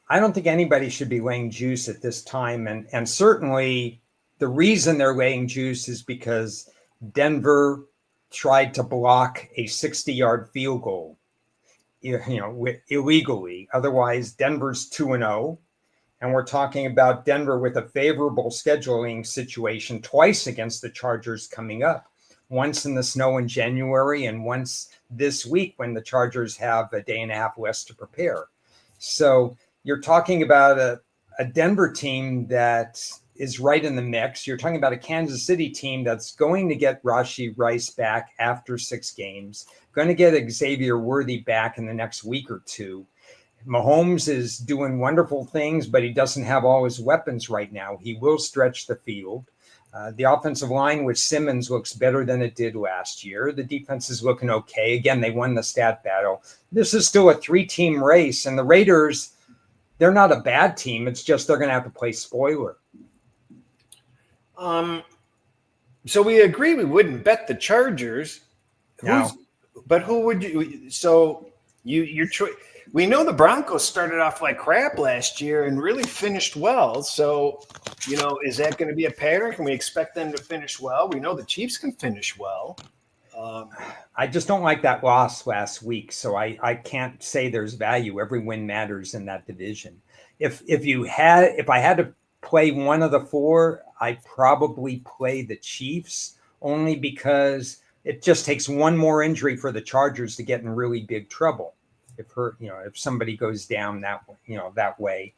I don't think anybody should be laying juice at this time. And certainly the reason they're laying juice is because Denver tried to block a 60-yard field goal, illegally. Otherwise, Denver's 2-0. And we're talking about Denver with a favorable scheduling situation twice against the Chargers coming up. Once in the snow in January and once this week when the Chargers have a day and a half less to prepare. So you're talking about a Denver team that is right in the mix. You're talking about a Kansas City team that's going to get Rashee Rice back after 6 games, going to get Xavier Worthy back in the next week or two. Mahomes is doing wonderful things, but he doesn't have all his weapons right now. He will stretch the field. The offensive line with Simmons looks better than it did last year. The defense is looking okay. Again, they won the stat battle. This is still a 3-team race, and the Raiders, they're not a bad team. It's just they're going to have to play spoiler. So we agree we wouldn't bet the Chargers. No. But who would you? So your choice. We know the Broncos started off like crap last year and really finished well. So, is that going to be a pattern? Can we expect them to finish well? We know the Chiefs can finish well. I just don't like that loss last week, so I can't say there's value. Every win matters in that division. If I had to play one of the 4, I'd probably play the Chiefs, only because it just takes one more injury for the Chargers to get in really big trouble. If somebody goes down that way,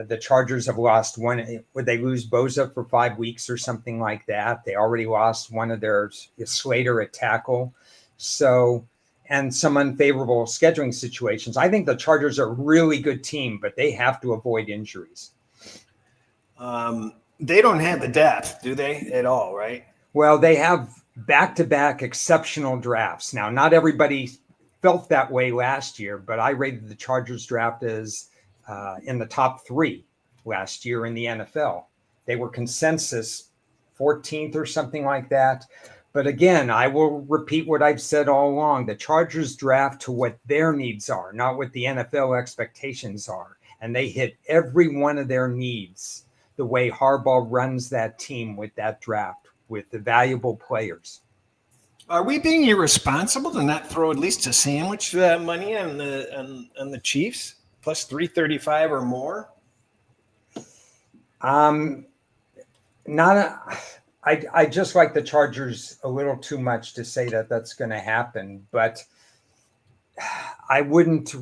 the Chargers have lost one. Would they lose Bosa for 5 weeks or something like that? They already lost one of their Slater at tackle. So, and some unfavorable scheduling situations. I think the Chargers are a really good team, but they have to avoid injuries. They don't have the depth, do they, at all, right? Well, they have back-to-back exceptional drafts. Now, not everybody felt that way last year, but I rated the Chargers draft as in the top 3 last year in the NFL. They were consensus 14th or something like that. But again, I will repeat what I've said all along. The Chargers draft to what their needs are, not what the NFL expectations are. And they hit every one of their needs the way Harbaugh runs that team with that draft, with the valuable players. Are we being irresponsible to not throw at least a sandwich money on the Chiefs plus 335 or more? I just like the Chargers a little too much to say that that's going to happen, but I wouldn't.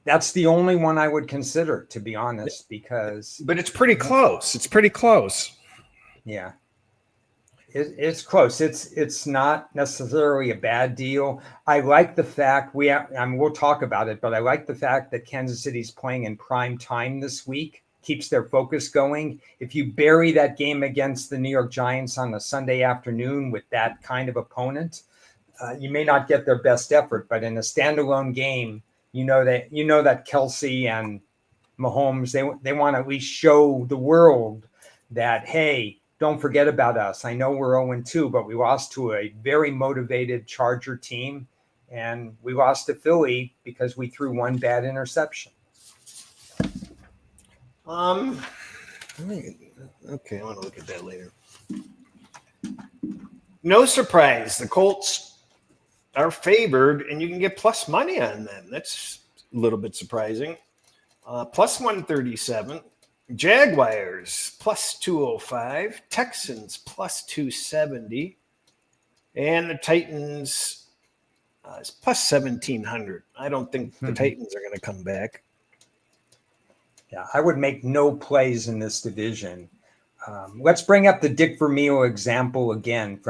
That's the only one I would consider, to be honest, because. But it's pretty close. It's pretty close. Yeah. It's close. It's not necessarily a bad deal. I like the fact we'll talk about it, but I like the fact that Kansas City's playing in prime time this week, keeps their focus going. If you bury that game against the New York Giants on a Sunday afternoon with that kind of opponent, you may not get their best effort. But in a standalone game, you know that Kelsey and Mahomes, they want to at least show the world that, hey, don't forget about us. I know we're 0-2, but we lost to a very motivated Charger team, and we lost to Philly because we threw one bad interception. Okay, I want to look at that later. No surprise, the Colts are favored, and you can get plus money on them. That's a little bit surprising. Plus 137. Jaguars plus 205, Texans plus 270, and the Titans is plus 1,700. I don't think the Titans are going to come back. Yeah, I would make no plays in this division. Let's bring up the Dick Vermeil example again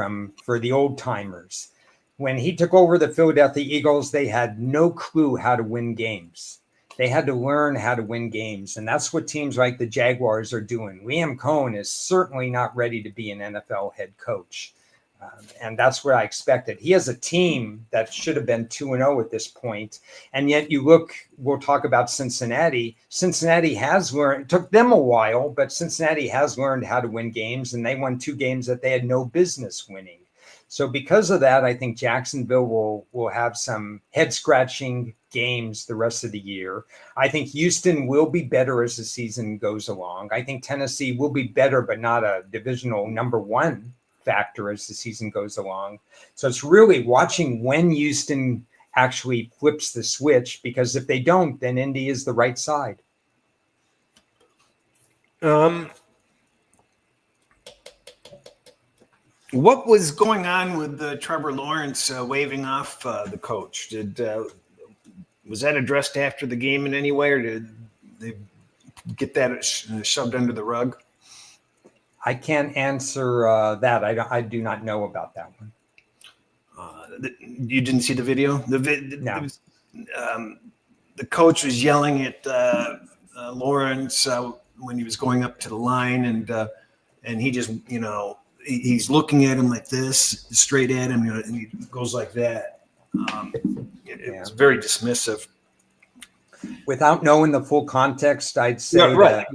for the old timers. When he took over the Philadelphia Eagles, they had no clue how to win games. They had to learn how to win games. And that's what teams like the Jaguars are doing. Liam Cohen is certainly not ready to be an NFL head coach. And that's what I expected. He has a team that should have been 2-0 at this point. And yet you look, we'll talk about Cincinnati. Cincinnati has learned, it took them a while, but Cincinnati has learned how to win games. And they won 2 games that they had no business winning. So because of that, I think Jacksonville will have some head-scratching games the rest of the year. I think Houston will be better as the season goes along. I think Tennessee will be better, but not a divisional number 1 factor as the season goes along. So it's really watching when Houston actually flips the switch, because if they don't, then Indy is the right side. What was going on with Trevor Lawrence waving off the coach? Was that addressed after the game in any way, or did they get that shoved under the rug? I can't answer that. I do not know about that one. You didn't see the video? No. The coach was yelling at Lawrence when he was going up to the line, and he just, he's looking at him like this, straight at him, and he goes like that. It was very dismissive. Without knowing the full context, I'd say that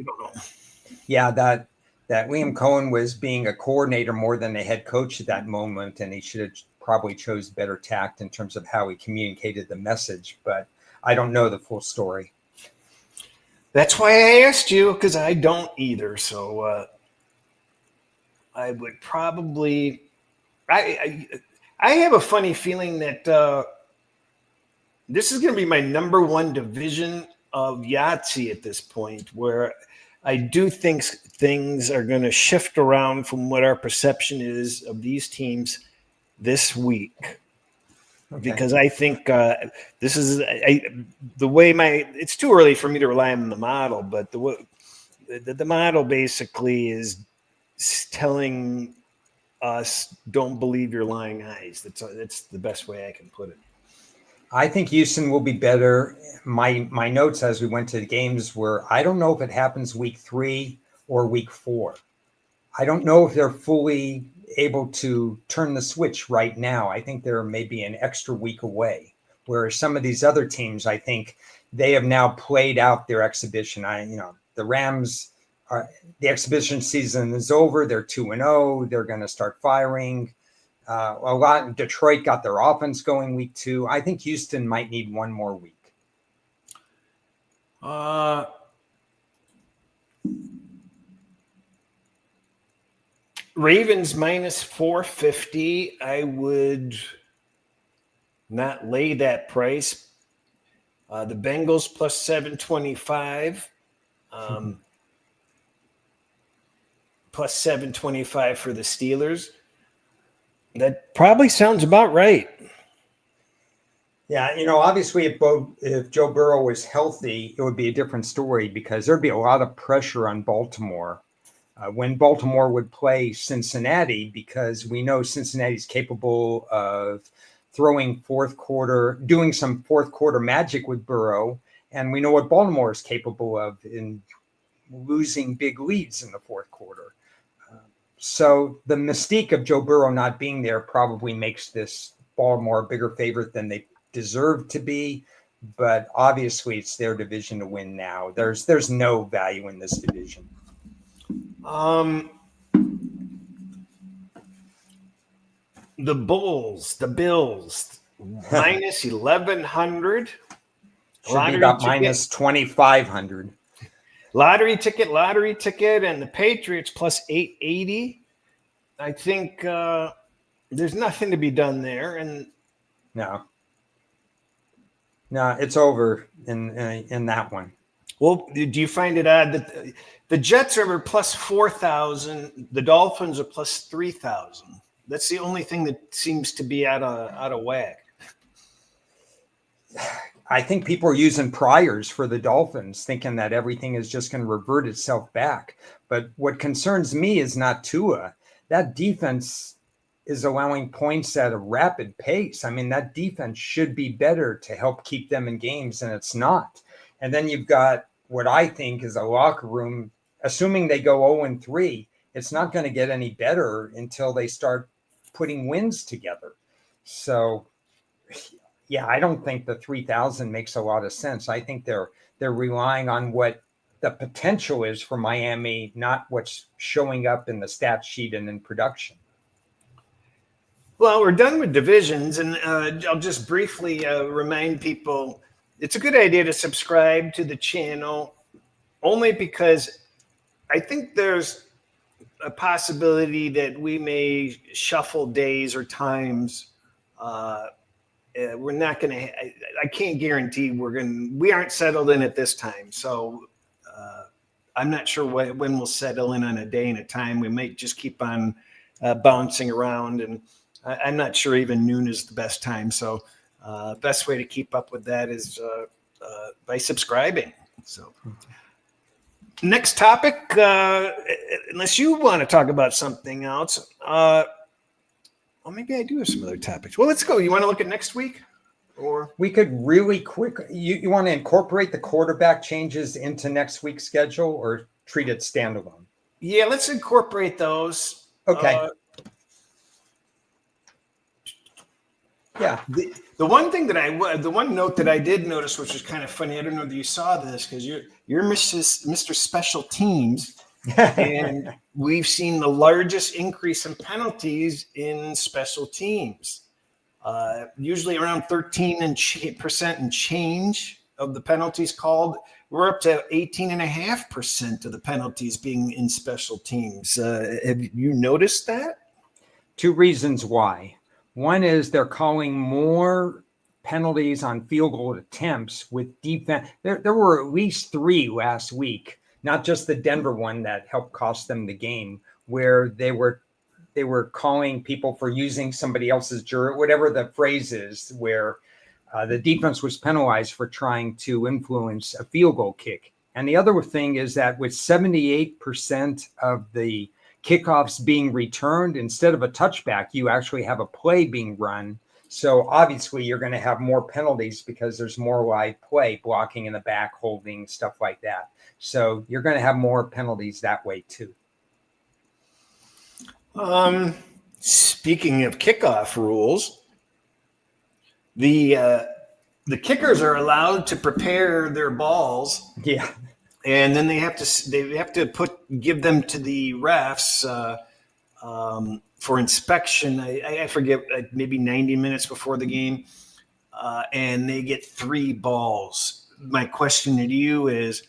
Liam Cohen was being a coordinator more than a head coach at that moment, and he should have probably chose better tact in terms of how he communicated the message. But I don't know the full story. That's why I asked you, because I don't either. So I would probably I have a funny feeling that this is going to be my number 1 division of Yahtzee at this point, where I do think things are going to shift around from what our perception is of these teams this week. Okay. Because I think this is the way it's too early for me to rely on the model, but the model basically is telling us, don't believe your lying eyes. That's the best way I can put it. I think Houston will be better. My notes as we went to the games were, I don't know if it happens week 3 or week 4. I don't know if they're fully able to turn the switch right now. I think they're maybe an extra week away, whereas some of these other teams, I think they have now played out their exhibition. The Rams the exhibition season is over. They're 2-0. They're going to start firing. Detroit got their offense going week 2. I think Houston might need 1 more week. Ravens minus 450. I would not lay that price. The Bengals plus 725. Plus 725 for the Steelers. That probably sounds about right. Yeah, obviously if Joe Burrow was healthy, it would be a different story, because there'd be a lot of pressure on Baltimore when Baltimore would play Cincinnati, because we know Cincinnati's capable of doing some fourth quarter magic with Burrow, and we know what Baltimore is capable of in losing big leads in the fourth quarter. So the mystique of Joe Burrow not being there probably makes this Baltimore a bigger favorite than they deserve to be. But obviously it's their division to win now. There's no value in this division. The Bills, minus 1,100. Should be about minus 2,500. Lottery ticket, and the Patriots plus 880. I think there's nothing to be done there, and no, it's over in that one. Well, do you find it odd that the Jets are plus 4,000, the Dolphins are plus 3,000? That's the only thing that seems to be out of whack. I think people are using priors for the Dolphins, thinking that everything is just going to revert itself back. But what concerns me is not Tua. That defense is allowing points at a rapid pace. I mean, that defense should be better to help keep them in games, and it's not. And then you've got what I think is a locker room, assuming they go 0-3, it's not going to get any better until they start putting wins together. So, yeah, I don't think the 3,000 makes a lot of sense. I think they're relying on what the potential is for Miami, not what's showing up in the stat sheet and in production. Well, we're done with divisions, and I'll just briefly remind people it's a good idea to subscribe to the channel, only because I think there's a possibility that we may shuffle days or times. We're not going to. I can't guarantee we aren't settled in at this time, so I'm not sure when we'll settle in on a day and a time. We might just keep on bouncing around, and I'm not sure even noon is the best time. So best way to keep up with that is by subscribing. So next topic, unless you want to talk about something else, well, maybe I do have some other topics. Well, let's go. You want to look at next week? Or we could really quick. You want to incorporate the quarterback changes into next week's schedule or treat it standalone? Yeah, let's incorporate those. Okay. Yeah. The one thing that the one note that I did notice, which was kind of funny, I don't know if you saw this because you're Mr. Special Teams, and we've seen the largest increase in penalties in special teams. Usually around 13% and change of the penalties called. We're up to 18.5% of the penalties being in special teams. Have you noticed that? Two reasons why. One is they're calling more penalties on field goal attempts with defense. There were at least 3 last week, not just the Denver one that helped cost them the game, where they were calling people for using somebody else's jersey, whatever the phrase is, where the defense was penalized for trying to influence a field goal kick. And the other thing is that with 78% of the kickoffs being returned, instead of a touchback, you actually have a play being run. So obviously you're going to have more penalties because there's more live play, blocking in the back, holding, stuff like that. So you're going to have more penalties that way too. Speaking of kickoff rules, the kickers are allowed to prepare their balls. Yeah. And then they have to give them to the refs for inspection. I forget, maybe 90 minutes before the game, and they get 3 balls. My question to you is,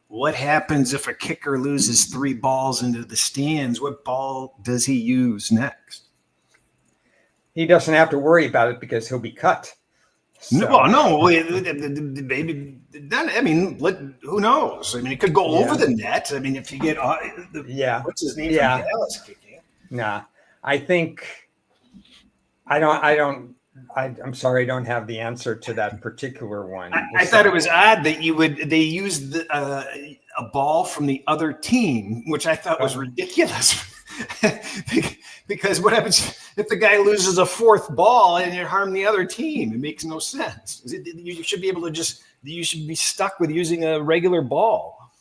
what happens if a kicker loses 3 balls into the stands? What ball does he use next? He doesn't have to worry about it because he'll be cut. So. No. Maybe. I mean, who knows? I mean, it could go over the net. I mean, if you get what's his name from Dallas kicking? Nah, I think I'm sorry, I don't have the answer to that particular one. I thought it was odd that they used a ball from the other team, which I thought was ridiculous. Because what happens if the guy loses a 4th ball and you harm the other team? It makes no sense. You should be able to you should be stuck with using a regular ball.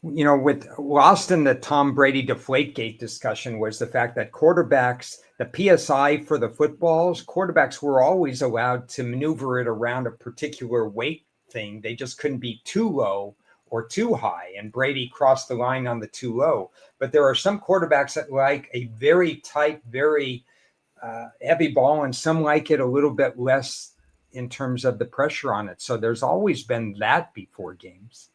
You know, with lost in the Tom Brady Deflategate discussion was the fact that quarterbacks, the PSI for the footballs, quarterbacks were always allowed to maneuver it around a particular weight thing. They just couldn't be too low or too high. And Brady crossed the line on the too low. But there are some quarterbacks that like a very tight, very heavy ball, and some like it a little bit less in terms of the pressure on it. So there's always been that before games.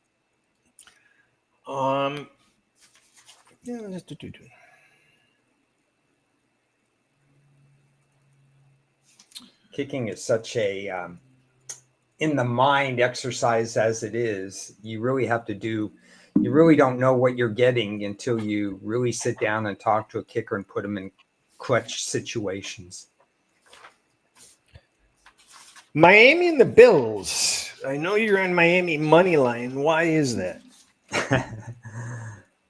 Kicking is such a in the mind exercise as it is. You really have to do, you really don't know what you're getting until you really sit down and talk to a kicker and put them in clutch situations. Miami and the Bills. I know you're on Miami money line. Why is that?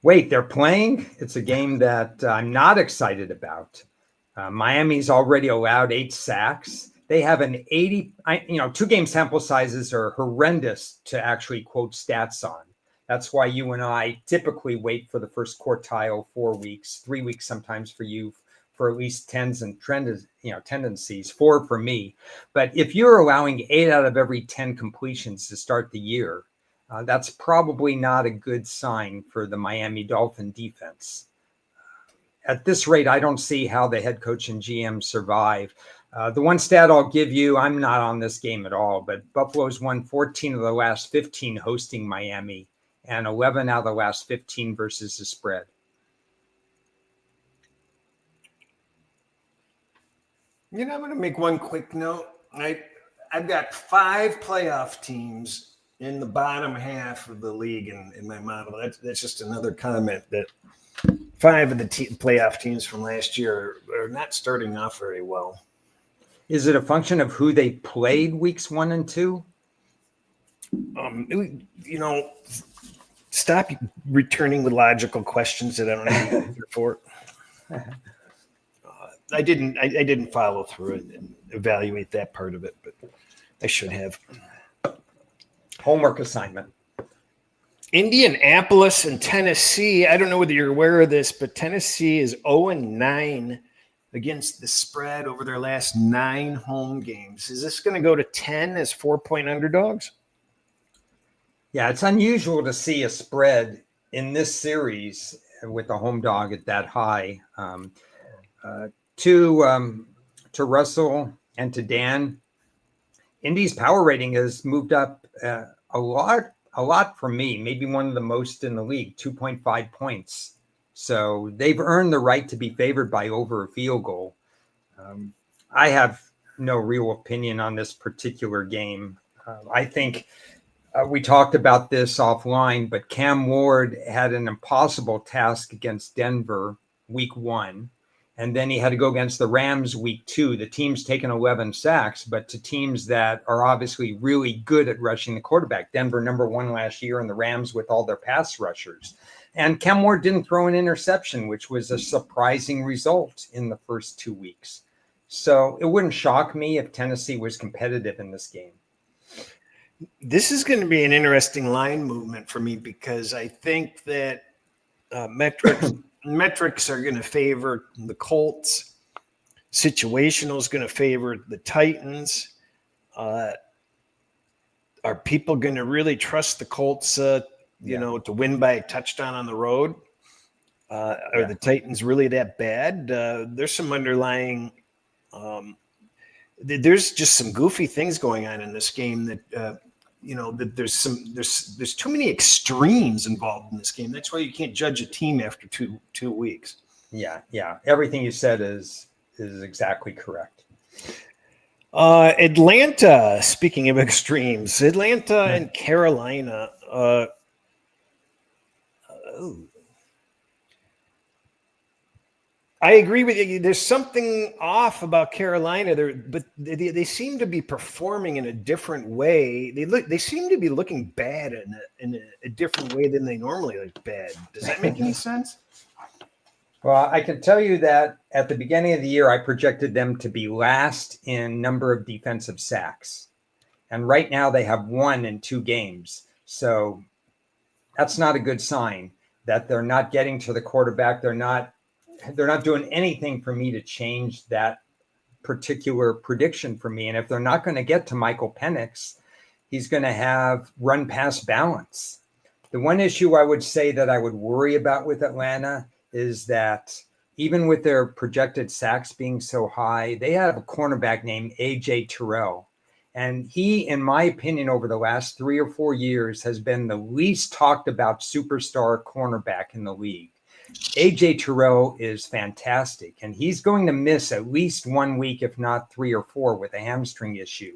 Wait, they're playing? It's a game that I'm not excited about. Miami's already allowed 8 sacks. They have an 80, 2-game sample sizes are horrendous to actually quote stats on. That's why you and I typically wait for the first quartile 4 weeks, 3 weeks sometimes for you, for at least tendencies, 4 for me. But if you're allowing 8 out of every 10 completions to start the year, that's probably not a good sign for the Miami Dolphin defense. At this rate, I don't see how the head coach and GM survive. The one stat I'll give you, I'm not on this game at all, but Buffalo's won 14 of the last 15 hosting Miami and 11 out of the last 15 versus the spread. I'm going to make one quick note. I've got 5 playoff teams in the bottom half of the league in my model. That's just another comment that 5 of the playoff teams from last year are not starting off very well. Is it a function of who they played weeks 1 and 2? Stop returning with logical questions that I don't have an answer for. I didn't follow through it and evaluate that part of it, but I should have. Homework assignment. Indianapolis and Tennessee. I don't know whether you're aware of this, but Tennessee is 0-9 against the spread over their last 9 home games. Is this going to go to 10 as 4-point underdogs? Yeah, it's unusual to see a spread in this series with a home dog at that high. To Russell and to Dan, Indy's power rating has moved up a lot for me, maybe one of the most in the league, 2.5 points. So they've earned the right to be favored by over a field goal. I have no real opinion on this particular game. I think we talked about this offline, but Cam Ward had an impossible task against Denver week 1. And then he had to go against the Rams week 2. The team's taken 11 sacks, but to teams that are obviously really good at rushing the quarterback. Denver number 1 last year, and the Rams with all their pass rushers. And Cam Ward didn't throw an interception, which was a surprising result in the first 2 weeks. So it wouldn't shock me if Tennessee was competitive in this game. This is going to be an interesting line movement for me because I think that metrics are going to favor the Colts. Situational is going to favor the Titans. Are people going to really trust the Colts, to win by a touchdown on the road? Are the Titans really that bad? There's some underlying there's just some goofy things going on in this game that that there's too many extremes involved in this game. That's why you can't judge a team after two weeks. Yeah. Everything you said is exactly correct. Atlanta, speaking of extremes, Atlanta and Carolina. I agree with you. There's something off about Carolina there, but they seem to be performing in a different way. They seem to be looking bad in a different way than they normally look bad. Does that make any sense? Well, I can tell you that at the beginning of the year, I projected them to be last in number of defensive sacks. And right now they have 1 in 2 games. So that's not a good sign that they're not getting to the quarterback. They're not doing anything for me to change that particular prediction for me. And if they're not going to get to Michael Penix, he's going to have run pass balance. The one issue I would say that I would worry about with Atlanta is that even with their projected sacks being so high, they have a cornerback named AJ Terrell. And he, in my opinion, over the last 3 or 4 years has been the least talked about superstar cornerback in the league. AJ Terrell is fantastic, and he's going to miss at least 1 week, if not 3 or 4, with a hamstring issue.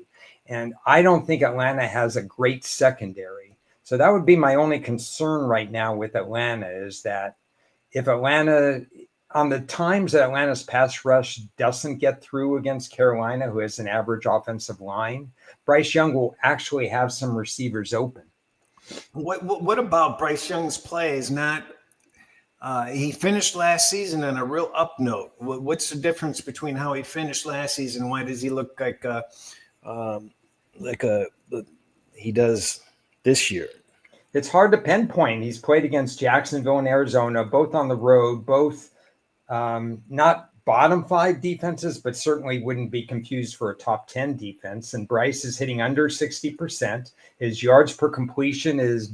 And I don't think Atlanta has a great secondary. So that would be my only concern right now with Atlanta, is that if Atlanta, on the times that Atlanta's pass rush doesn't get through against Carolina, who has an average offensive line, Bryce Young will actually have some receivers open. What about Bryce Young's play is not he finished last season on a real up note. What's the difference between how he finished last season? Why does he look like he does this year? It's hard to pinpoint. He's played against Jacksonville and Arizona, both on the road, both not bottom 5 defenses, but certainly wouldn't be confused for a top 10 defense. And Bryce is hitting under 60%. His yards per completion is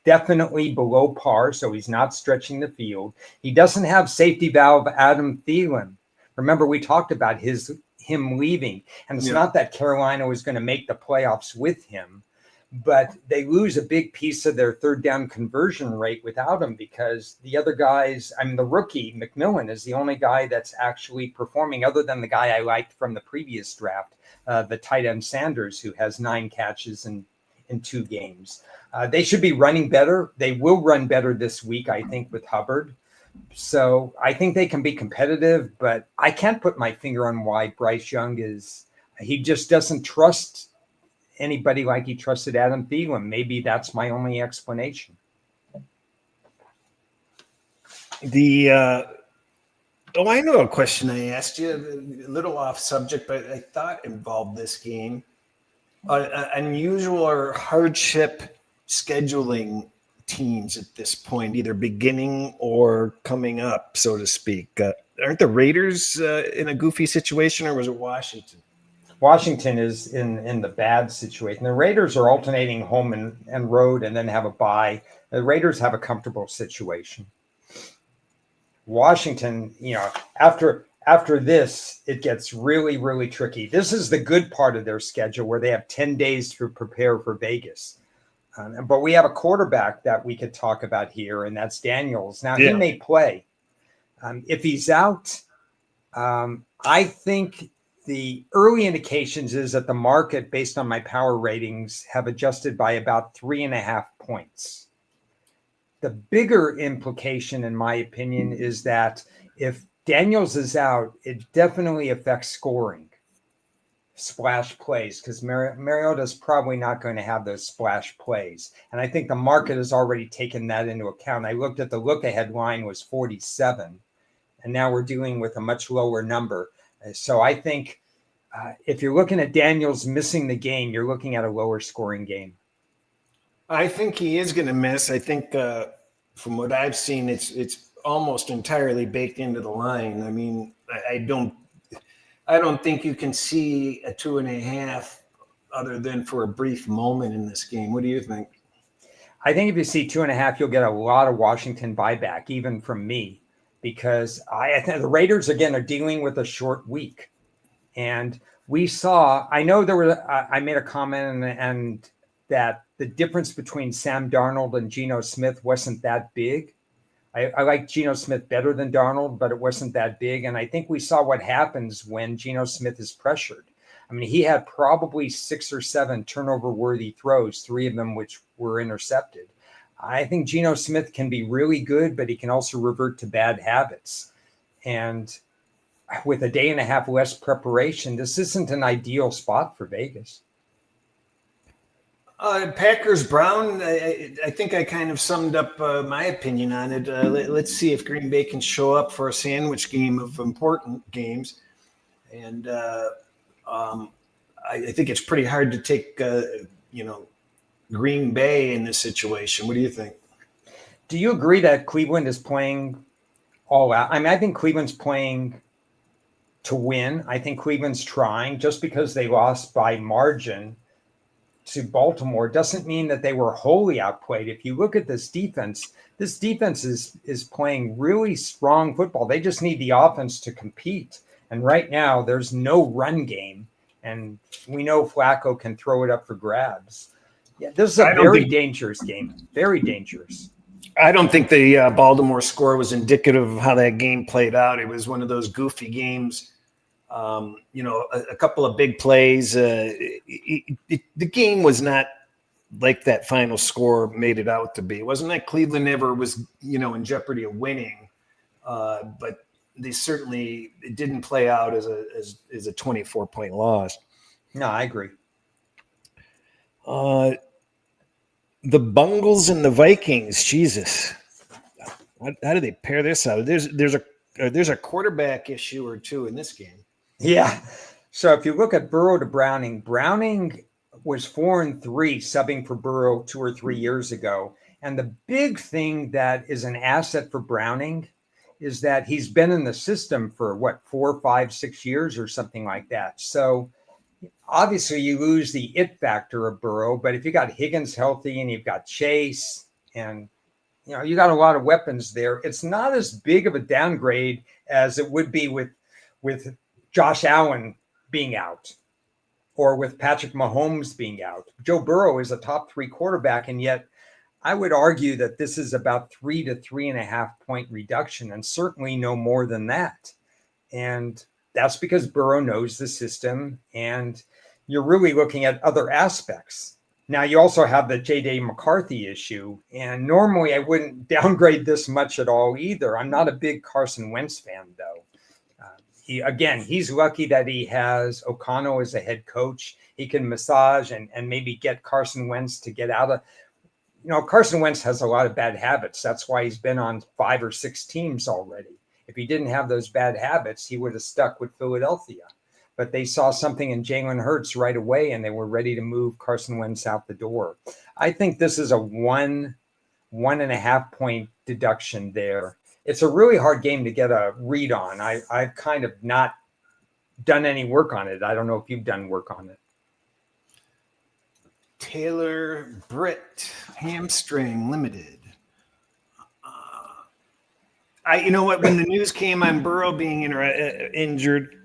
definitely below par, so he's not stretching the field. He doesn't have safety valve Adam Thielen. Remember, we talked about him leaving, and it's not that Carolina was going to make the playoffs with him, but they lose a big piece of their third down conversion rate without him, because the other guys, I mean, the rookie McMillan is the only guy that's actually performing, other than the guy I liked from the previous draft, the tight end Sanders, who has 9 catches in 2 games. They should be running better. They will run better this week, I think, with Hubbard. So I think they can be competitive, but I can't put my finger on why Bryce Young he just doesn't trust anybody like he trusted Adam Thielen. Maybe that's my only explanation. I know a question I asked you, a little off subject, but I thought involved this game. Unusual or hardship scheduling teams at this point, either beginning or coming up, so to speak. Aren't the Raiders in a goofy situation, or was it Washington? Washington is in the bad situation. The Raiders are alternating home and road and then have a bye. The Raiders have a comfortable situation. Washington, after this, it gets really, really tricky. This is the good part of their schedule, where they have 10 days to prepare for Vegas. But we have a quarterback that we could talk about here, and that's Daniels. Now, he may play. If he's out, I think the early indications is that the market, based on my power ratings, have adjusted by about 3.5 points. The bigger implication, in my opinion, is that if Daniels is out, it definitely affects scoring, splash plays, because Mariota's probably not going to have those splash plays. And I think the market has already taken that into account. I looked at the look-ahead line was 47, and now we're dealing with a much lower number. So I think if you're looking at Daniels missing the game, you're looking at a lower scoring game. I think he is going to miss. I think from what I've seen, it's almost entirely baked into the line. I mean, I don't think you can see a 2.5 other than for a brief moment in this game. What do you think? I think if you see 2.5, you'll get a lot of Washington buyback, even from me, because I think the Raiders, again, are dealing with a short week. And we saw, I know I made a comment and that the difference between Sam Darnold and Geno Smith wasn't that big. I like Geno Smith better than Darnold, but it wasn't that big. And I think we saw what happens when Geno Smith is pressured. I mean, he had probably 6 or 7 turnover-worthy throws, 3 of them which were intercepted. I think Geno Smith can be really good, but he can also revert to bad habits. And with a day and a half less preparation, this isn't an ideal spot for Vegas. Packers-Brown, I think I kind of summed up my opinion on it. Let's see if Green Bay can show up for a sandwich game of important games. And I think it's pretty hard to take, Green Bay in this situation. What do you think? Do you agree that Cleveland is playing all out? I mean, I think Cleveland's playing to win. I think Cleveland's trying. Just because they lost by margin to Baltimore doesn't mean that they were wholly outplayed. If you look at this defense is playing really strong football. They just need the offense to compete. And right now, there's no run game. And we know Flacco can throw it up for grabs. Yeah, this is a very dangerous game. Very dangerous. I don't think the Baltimore score was indicative of how that game played out. It was one of those goofy games. A couple of big plays. The game was not like that final score made it out to be. It wasn't like Cleveland ever was, in jeopardy of winning, but they certainly it didn't play out as a 24-point loss. No, I agree. The Bungles and the Vikings, Jesus, how do they pair this out? There's a quarterback issue or two in this game. Yeah. So if you look at Burrow to Browning was 4-3 subbing for Burrow 2 or 3 years ago. And the big thing that is an asset for Browning is that he's been in the system for 4, 5, 6 years or something like that. So obviously you lose the it factor of Burrow, but if you got Higgins healthy and you've got Chase and you got a lot of weapons there, it's not as big of a downgrade as it would be with Josh Allen being out or with Patrick Mahomes being out. Joe Burrow is a top 3 quarterback, and yet I would argue that this is about 3 to 3.5 point reduction, and certainly no more than that. And that's because Burrow knows the system, and you're really looking at other aspects. Now, you also have the J.J. McCarthy issue, and normally I wouldn't downgrade this much at all either. I'm not a big Carson Wentz fan, though. He's lucky that he has O'Connell as a head coach. He can massage and maybe get Carson Wentz to get out of. Carson Wentz has a lot of bad habits. That's why he's been on 5 or 6 teams already. If he didn't have those bad habits, he would have stuck with Philadelphia. But they saw something in Jalen Hurts right away, and they were ready to move Carson Wentz out the door. I think this is a 1.5 point deduction there. It's a really hard game to get a read on. I've kind of not done any work on it. I don't know if you've done work on it. Taylor Britt, hamstring limited. You know what? When the news came on Burrow being injured,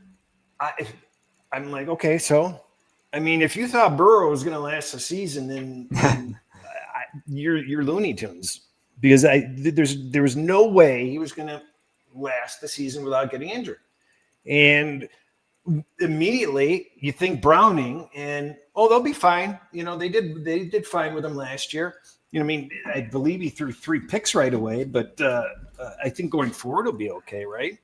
I'm like, okay, so, if you thought Burrow was going to last the season, then you're Looney Tunes. Because there was no way he was going to last the season without getting injured. And immediately you think Browning and, they'll be fine. They did fine with him last year. I believe he threw 3 picks right away, but I think going forward will be okay, right?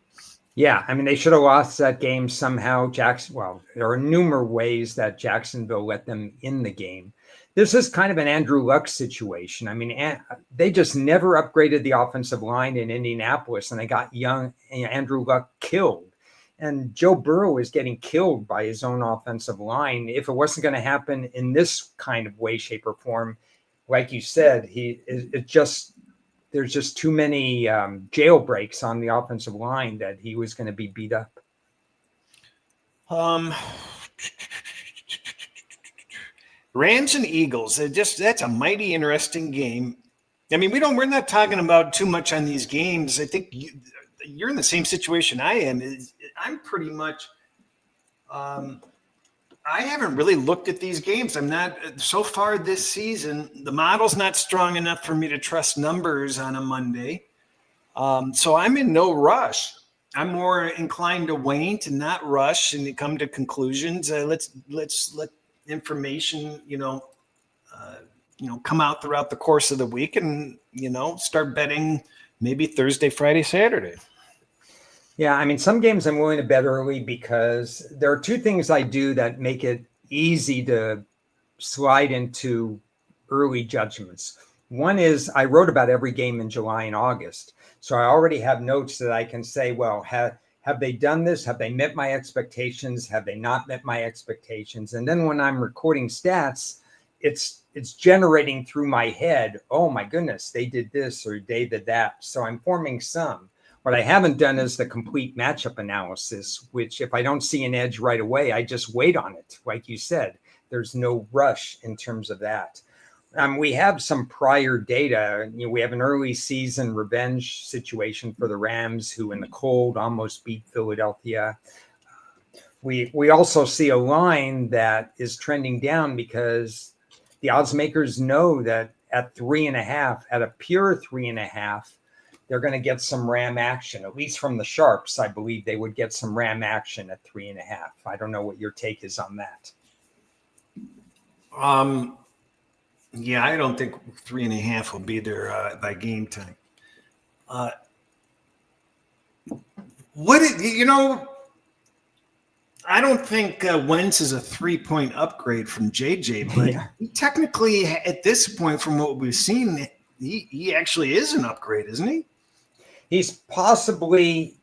Yeah, they should have lost that game somehow. There are numerous ways that Jacksonville let them in the game. This is kind of an Andrew Luck situation. They just never upgraded the offensive line in Indianapolis, and they got young Andrew Luck killed. And Joe Burrow is getting killed by his own offensive line. If it wasn't going to happen in this kind of way, shape, or form, like you said, there's just too many jailbreaks on the offensive line that he was going to be beat up. Rams and Eagles. That's a mighty interesting game. we're not talking about too much on these games. I think you're in the same situation I am. I'm pretty much. I haven't really looked at these games. I'm not so far this season. The model's not strong enough for me to trust numbers on a Monday. So I'm in no rush. I'm more inclined to wait and not rush and to come to conclusions. Let's let information, come out throughout the course of the week and, start betting maybe Thursday, Friday, Saturday. Yeah, some games I'm willing to bet early because there are 2 things I do that make it easy to slide into early judgments. One is I wrote about every game in July and August. So I already have notes that I can say, well, have they done this? Have they met my expectations? Have they not met my expectations? And then when I'm recording stats, it's generating through my head, oh my goodness, they did this or they did that. So I'm forming some. What I haven't done is the complete matchup analysis, which if I don't see an edge right away, I just wait on it. Like you said, there's no rush in terms of that. We have some prior data. We have an early season revenge situation for the Rams, who in the cold almost beat Philadelphia. We also see a line that is trending down because the odds makers know that at 3.5, at a pure 3.5, they're going to get some Ram action, at least from the sharps. I believe they would get some Ram action at 3.5. I don't know what your take is on that. Yeah, I don't think 3.5 will be there by game time. I don't think Wentz is a 3-point upgrade from JJ, but he technically, at this point, from what we've seen, he actually is an upgrade, isn't he? He's possibly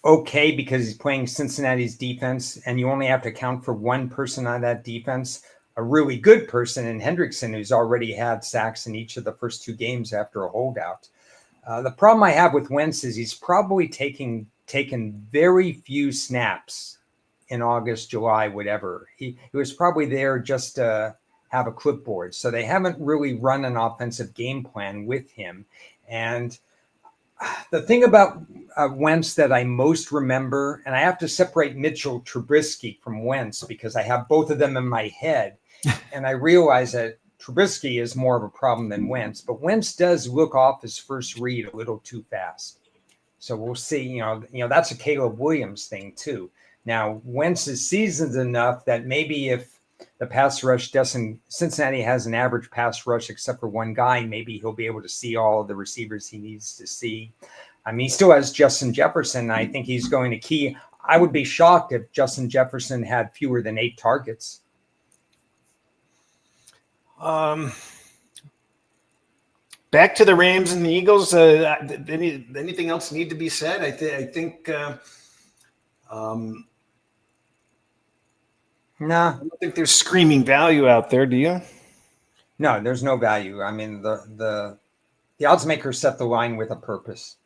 okay because he's playing Cincinnati's defense, and you only have to account for one person on that defense, a really good person in Hendrickson, who's already had sacks in each of the first 2 games after a holdout. The problem I have with Wentz is he's probably taken very few snaps in August, July, whatever. He was probably there just to have a clipboard. So they haven't really run an offensive game plan with him. And the thing about Wentz that I most remember, and I have to separate Mitchell Trubisky from Wentz because I have both of them in my head. And I realize that Trubisky is more of a problem than Wentz, but Wentz does look off his first read a little too fast. So we'll see, you know, that's a Caleb Williams thing too. Now, Wentz is seasoned enough that maybe if the pass rush Cincinnati has an average pass rush except for one guy, maybe he'll be able to see all of the receivers he needs to see. I mean, he still has Justin Jefferson. And I think he's going to key. I would be shocked if Justin Jefferson had fewer than 8 targets. Back to the Rams and the Eagles. Anything else need to be said? I think. No, I don't think there's screaming value out there. Do you? No, there's no value. I mean, the odds makers set the line with a purpose.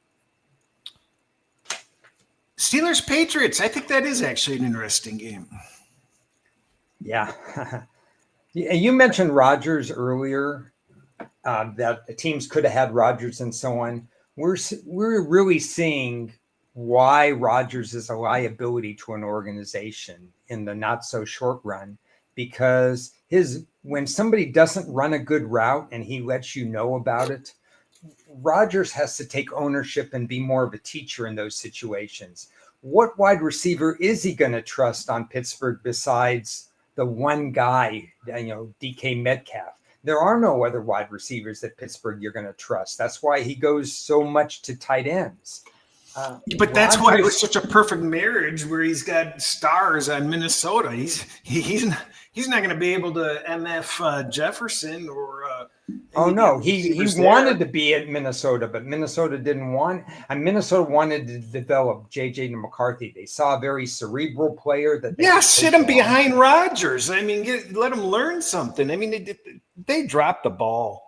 Steelers Patriots. I think that is actually an interesting game. Yeah. You mentioned Rodgers earlier, that teams could have had Rodgers and so on. We're really seeing why Rodgers is a liability to an organization in the not so short run, because when somebody doesn't run a good route and he lets you know about it, Rodgers has to take ownership and be more of a teacher in those situations. What wide receiver is he going to trust on Pittsburgh besides the one guy, DK Metcalf? There are no other wide receivers at Pittsburgh you're going to trust. That's why he goes so much to tight ends. But that's why it was such a perfect marriage where he's got stars on Minnesota. He's not going to be able to MF Jefferson or. Oh no, he wanted to be at Minnesota, but Minnesota didn't want. And Minnesota wanted to develop JJ McCarthy. They saw a very cerebral player that. Sit him behind Rodgers. I mean, let him learn something. I mean, they dropped the ball.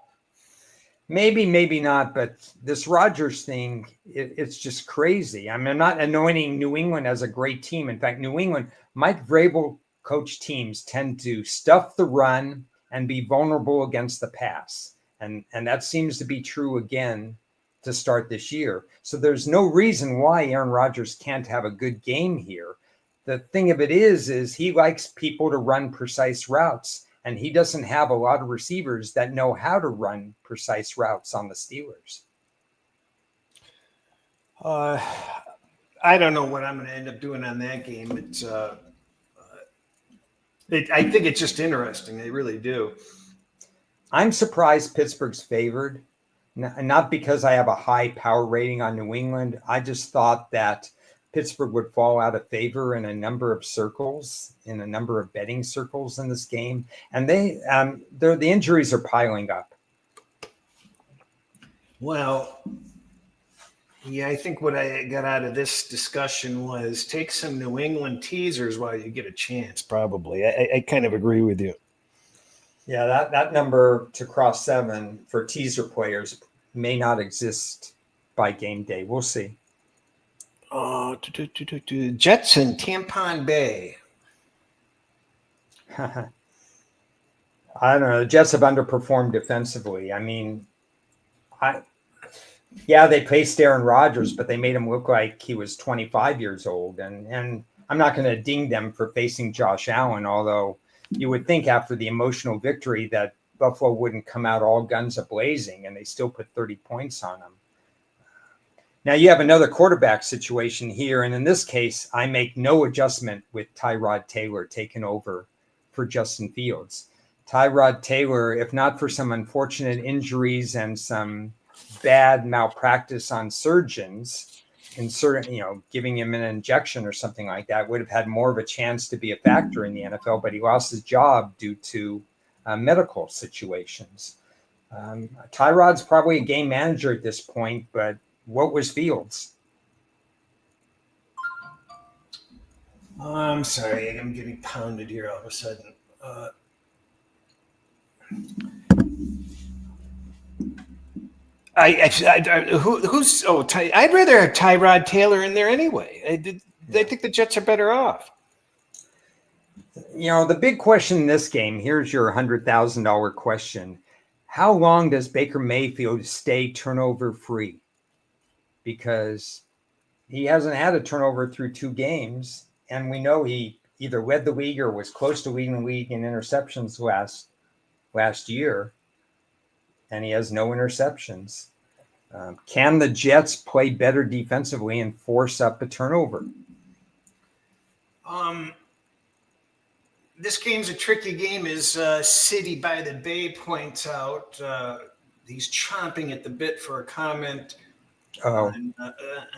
Maybe, maybe not, but this Rodgers thing, it's just crazy. I mean, I'm not anointing New England as a great team. In fact, New England, Mike Vrabel coach teams tend to stuff the run and be vulnerable against the pass. And that seems to be true again to start this year. So there's no reason why Aaron Rodgers can't have a good game here. The thing of it is he likes people to run precise routes. And he doesn't have a lot of receivers that know how to run precise routes on the Steelers. I don't know what I'm going to end up doing on that game. I think it's just interesting. They really do. I'm surprised Pittsburgh's favored, not because I have a high power rating on New England. I just thought that Pittsburgh would fall out of favor in a number of circles, in a number of betting circles in this game. And the injuries are piling up. Well, yeah, I think what I got out of this discussion was take some New England teasers while you get a chance, probably. I kind of agree with you. Yeah, that number to cross 7 for teaser players may not exist by game day. We'll see. Jets in Tampon Bay. I don't know. The Jets have underperformed defensively. I mean, they faced Aaron Rodgers, but they made him look like he was 25 years old. And I'm not going to ding them for facing Josh Allen, although you would think after the emotional victory that Buffalo wouldn't come out all guns a-blazing, and they still put 30 points on them. Now you have another quarterback situation here, and in this case, I make no adjustment with Tyrod Taylor taking over for Justin Fields. Tyrod Taylor, if not for some unfortunate injuries and some bad malpractice on surgeons, giving him an injection or something like that, would have had more of a chance to be a factor in the NFL, but he lost his job due to medical situations. Tyrod's probably a game manager at this point, but what was Fields? I'm sorry, I'm getting pounded here all of a sudden. I'd rather have Tyrod Taylor in there anyway. I think the Jets are better off. The big question in this game, here's your $100,000 question. How long does Baker Mayfield stay turnover free? Because he hasn't had a turnover through 2 games, and we know he either led the league or was close to leading the league in interceptions last year, and he has no interceptions. Can the Jets play better defensively and force up a turnover? This game's a tricky game, as City by the Bay points out. He's chomping at the bit for a comment. On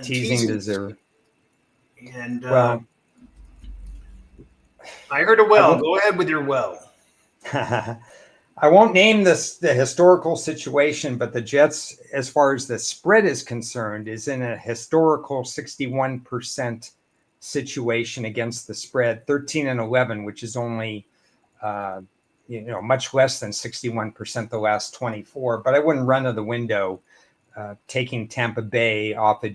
teasing deserve. And I heard a well. Go ahead with your well. I won't name the historical situation, but the Jets, as far as the spread is concerned, is in a historical 61% situation against the spread, 13-11, which is only much less than 61% the last 24. But I wouldn't run to the window taking Tampa Bay off a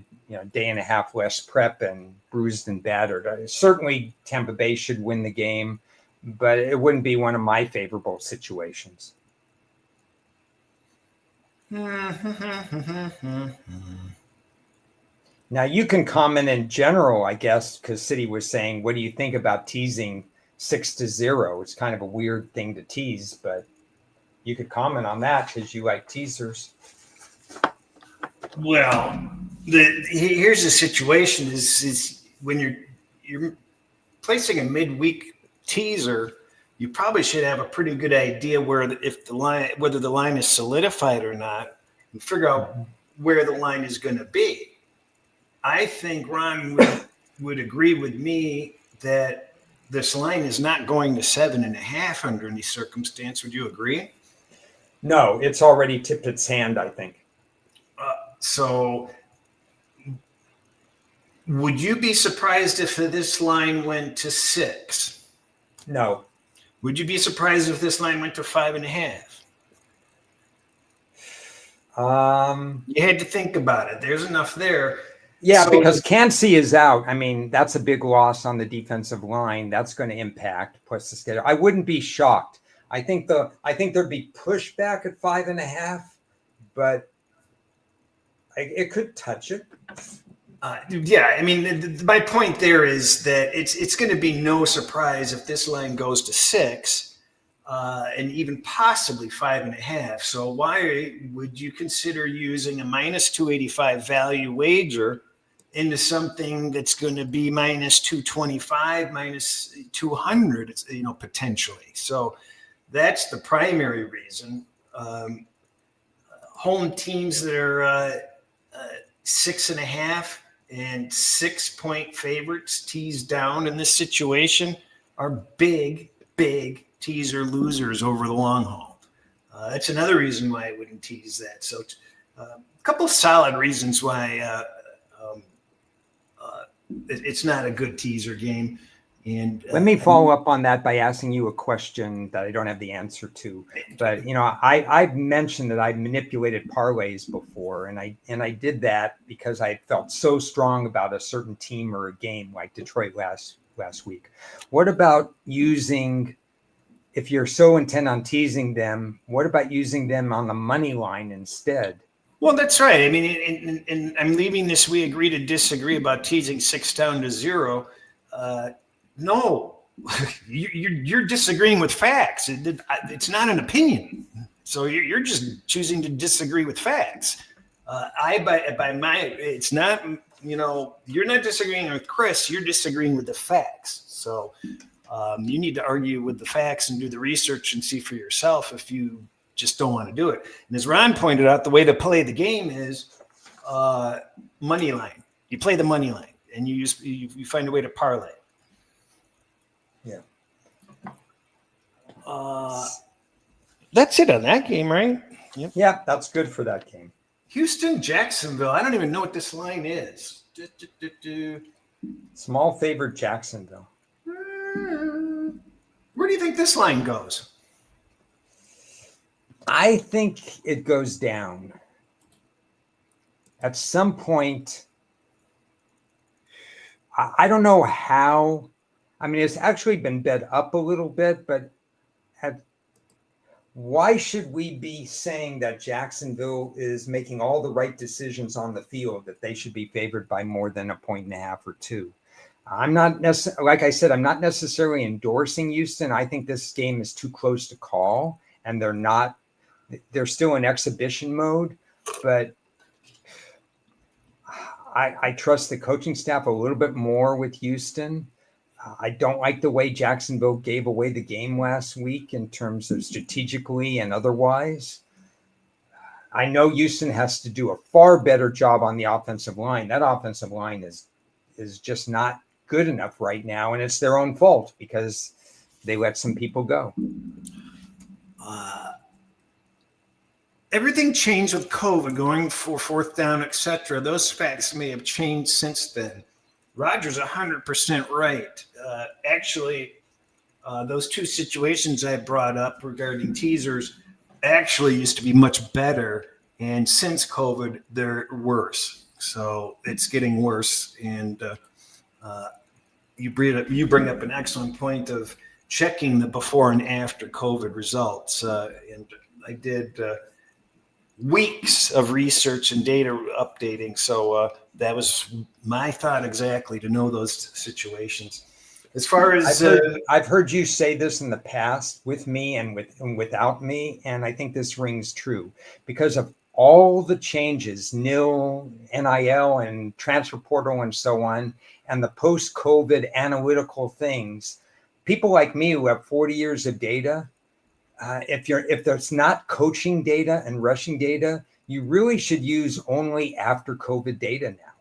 day and a half less prep and bruised and battered. Certainly Tampa Bay should win the game, but it wouldn't be one of my favorable situations. Now you can comment in general, I guess, because City was saying, what do you think about teasing 6-0? It's kind of a weird thing to tease, but you could comment on that because you like teasers. Well, here's the situation: is when you're placing a midweek teaser, you probably should have a pretty good idea whether the line is solidified or not, and figure out where the line is going to be. I think Ron would agree with me that this line is not going to 7.5 under any circumstance. Would you agree? No, it's already tipped its hand, I think. So would you be surprised if this line went to 6? No. Would you be surprised if this line went to 5.5? You had to think about it. There's enough there. Yeah, because Cansey is out. I mean, that's a big loss on the defensive line. That's going to impact plus the schedule. I wouldn't be shocked. I think there'd be pushback at 5.5, but it could touch it. Yeah, I mean, my point there is that it's going to be no surprise if this line goes to 6, and even possibly 5.5. So why would you consider using a minus 285 value wager into something that's going to be minus 225, minus 200, potentially? So that's the primary reason. Home teams that are 6.5 and 6-point favorites teased down in this situation are big teaser losers over the long haul. That's another reason why I wouldn't tease that. So a couple of solid reasons why it's not a good teaser game. And let me follow up on that by asking you a question that I don't have the answer to. But I've mentioned that I manipulated parlays before, and I did that because I felt so strong about a certain team or a game, like Detroit last week. What about using, if you're so intent on teasing them, what about using them on the money line instead? Well, that's right. I mean, and I'm leaving this. We agree to disagree about teasing 6 down to 0. No, you're disagreeing with facts. It's not an opinion. So you're just choosing to disagree with facts. It's not, you're not disagreeing with Cris, you're disagreeing with the facts. So you need to argue with the facts and do the research and see for yourself if you just don't want to do it. And as Ron pointed out, the way to play the game is money line. You play the money line and you find a way to parlay. Yeah. That's it on that game, right? Yep. Yeah, that's good for that game. Houston, Jacksonville. I don't even know what this line is. Small favorite Jacksonville. Where do you think this line goes? I think it goes down. At some point, I don't know how. I mean, it's actually been bet up a little bit, but why should we be saying that Jacksonville is making all the right decisions on the field, that they should be favored by more than 1.5 or 2? I'm not necessarily, like I said, I'm not necessarily endorsing Houston. I think this game is too close to call, and they're still in exhibition mode, but I trust the coaching staff a little bit more with Houston. I don't like the way Jacksonville gave away the game last week in terms of strategically and otherwise. I know Houston has to do a far better job on the offensive line. That offensive line is just not good enough right now, and it's their own fault because they let some people go. Everything changed with COVID, going for fourth down, etc. Those facts may have changed since then. Roger's 100% right. Actually, those two situations I brought up regarding teasers actually used to be much better. And since COVID, they're worse. So it's getting worse. And you bring up an excellent point of checking the before and after COVID results. And I did weeks of research and data updating. So that was my thought exactly, to know those situations. As far as I've heard you say this in the past with me and without me, and I think this rings true because of all the changes, NIL, and transfer portal and so on, and the post-COVID analytical things. People like me who have 40 years of data, if there's not coaching data and rushing data, you really should use only after COVID data now.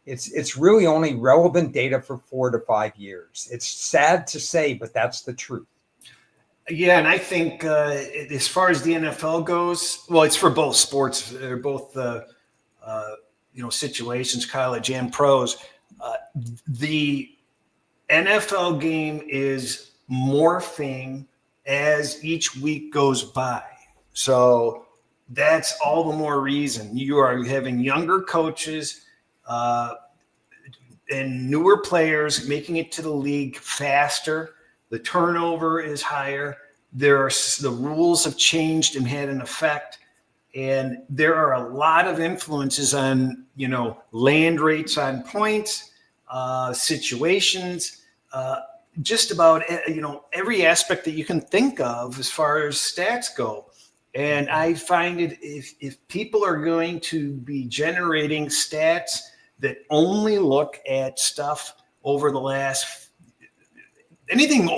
It's really only relevant data for 4 to 5 years. It's sad to say, but that's the truth. Yeah, and I think as far as the NFL goes, well, it's for both sports. They're both situations, college and pros. The NFL game is morphing as each week goes by. So that's all the more reason. You are having younger coaches and newer players making it to the league faster. The turnover is higher. The rules have changed and had an effect. And there are a lot of influences on, land rates on points, situations, just about, every aspect that you can think of as far as stats go. And I find it, if people are going to be generating stats that only look at stuff over the last, anything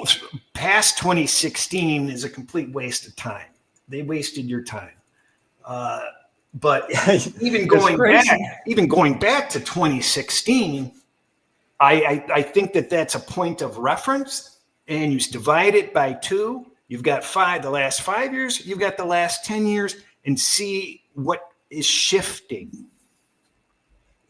past 2016 is a complete waste of time. They wasted your time. But even going back to 2016, I think that's a point of reference, and you divide it by 2. You've got the last 5 years, you've got the last 10 years, and see what is shifting.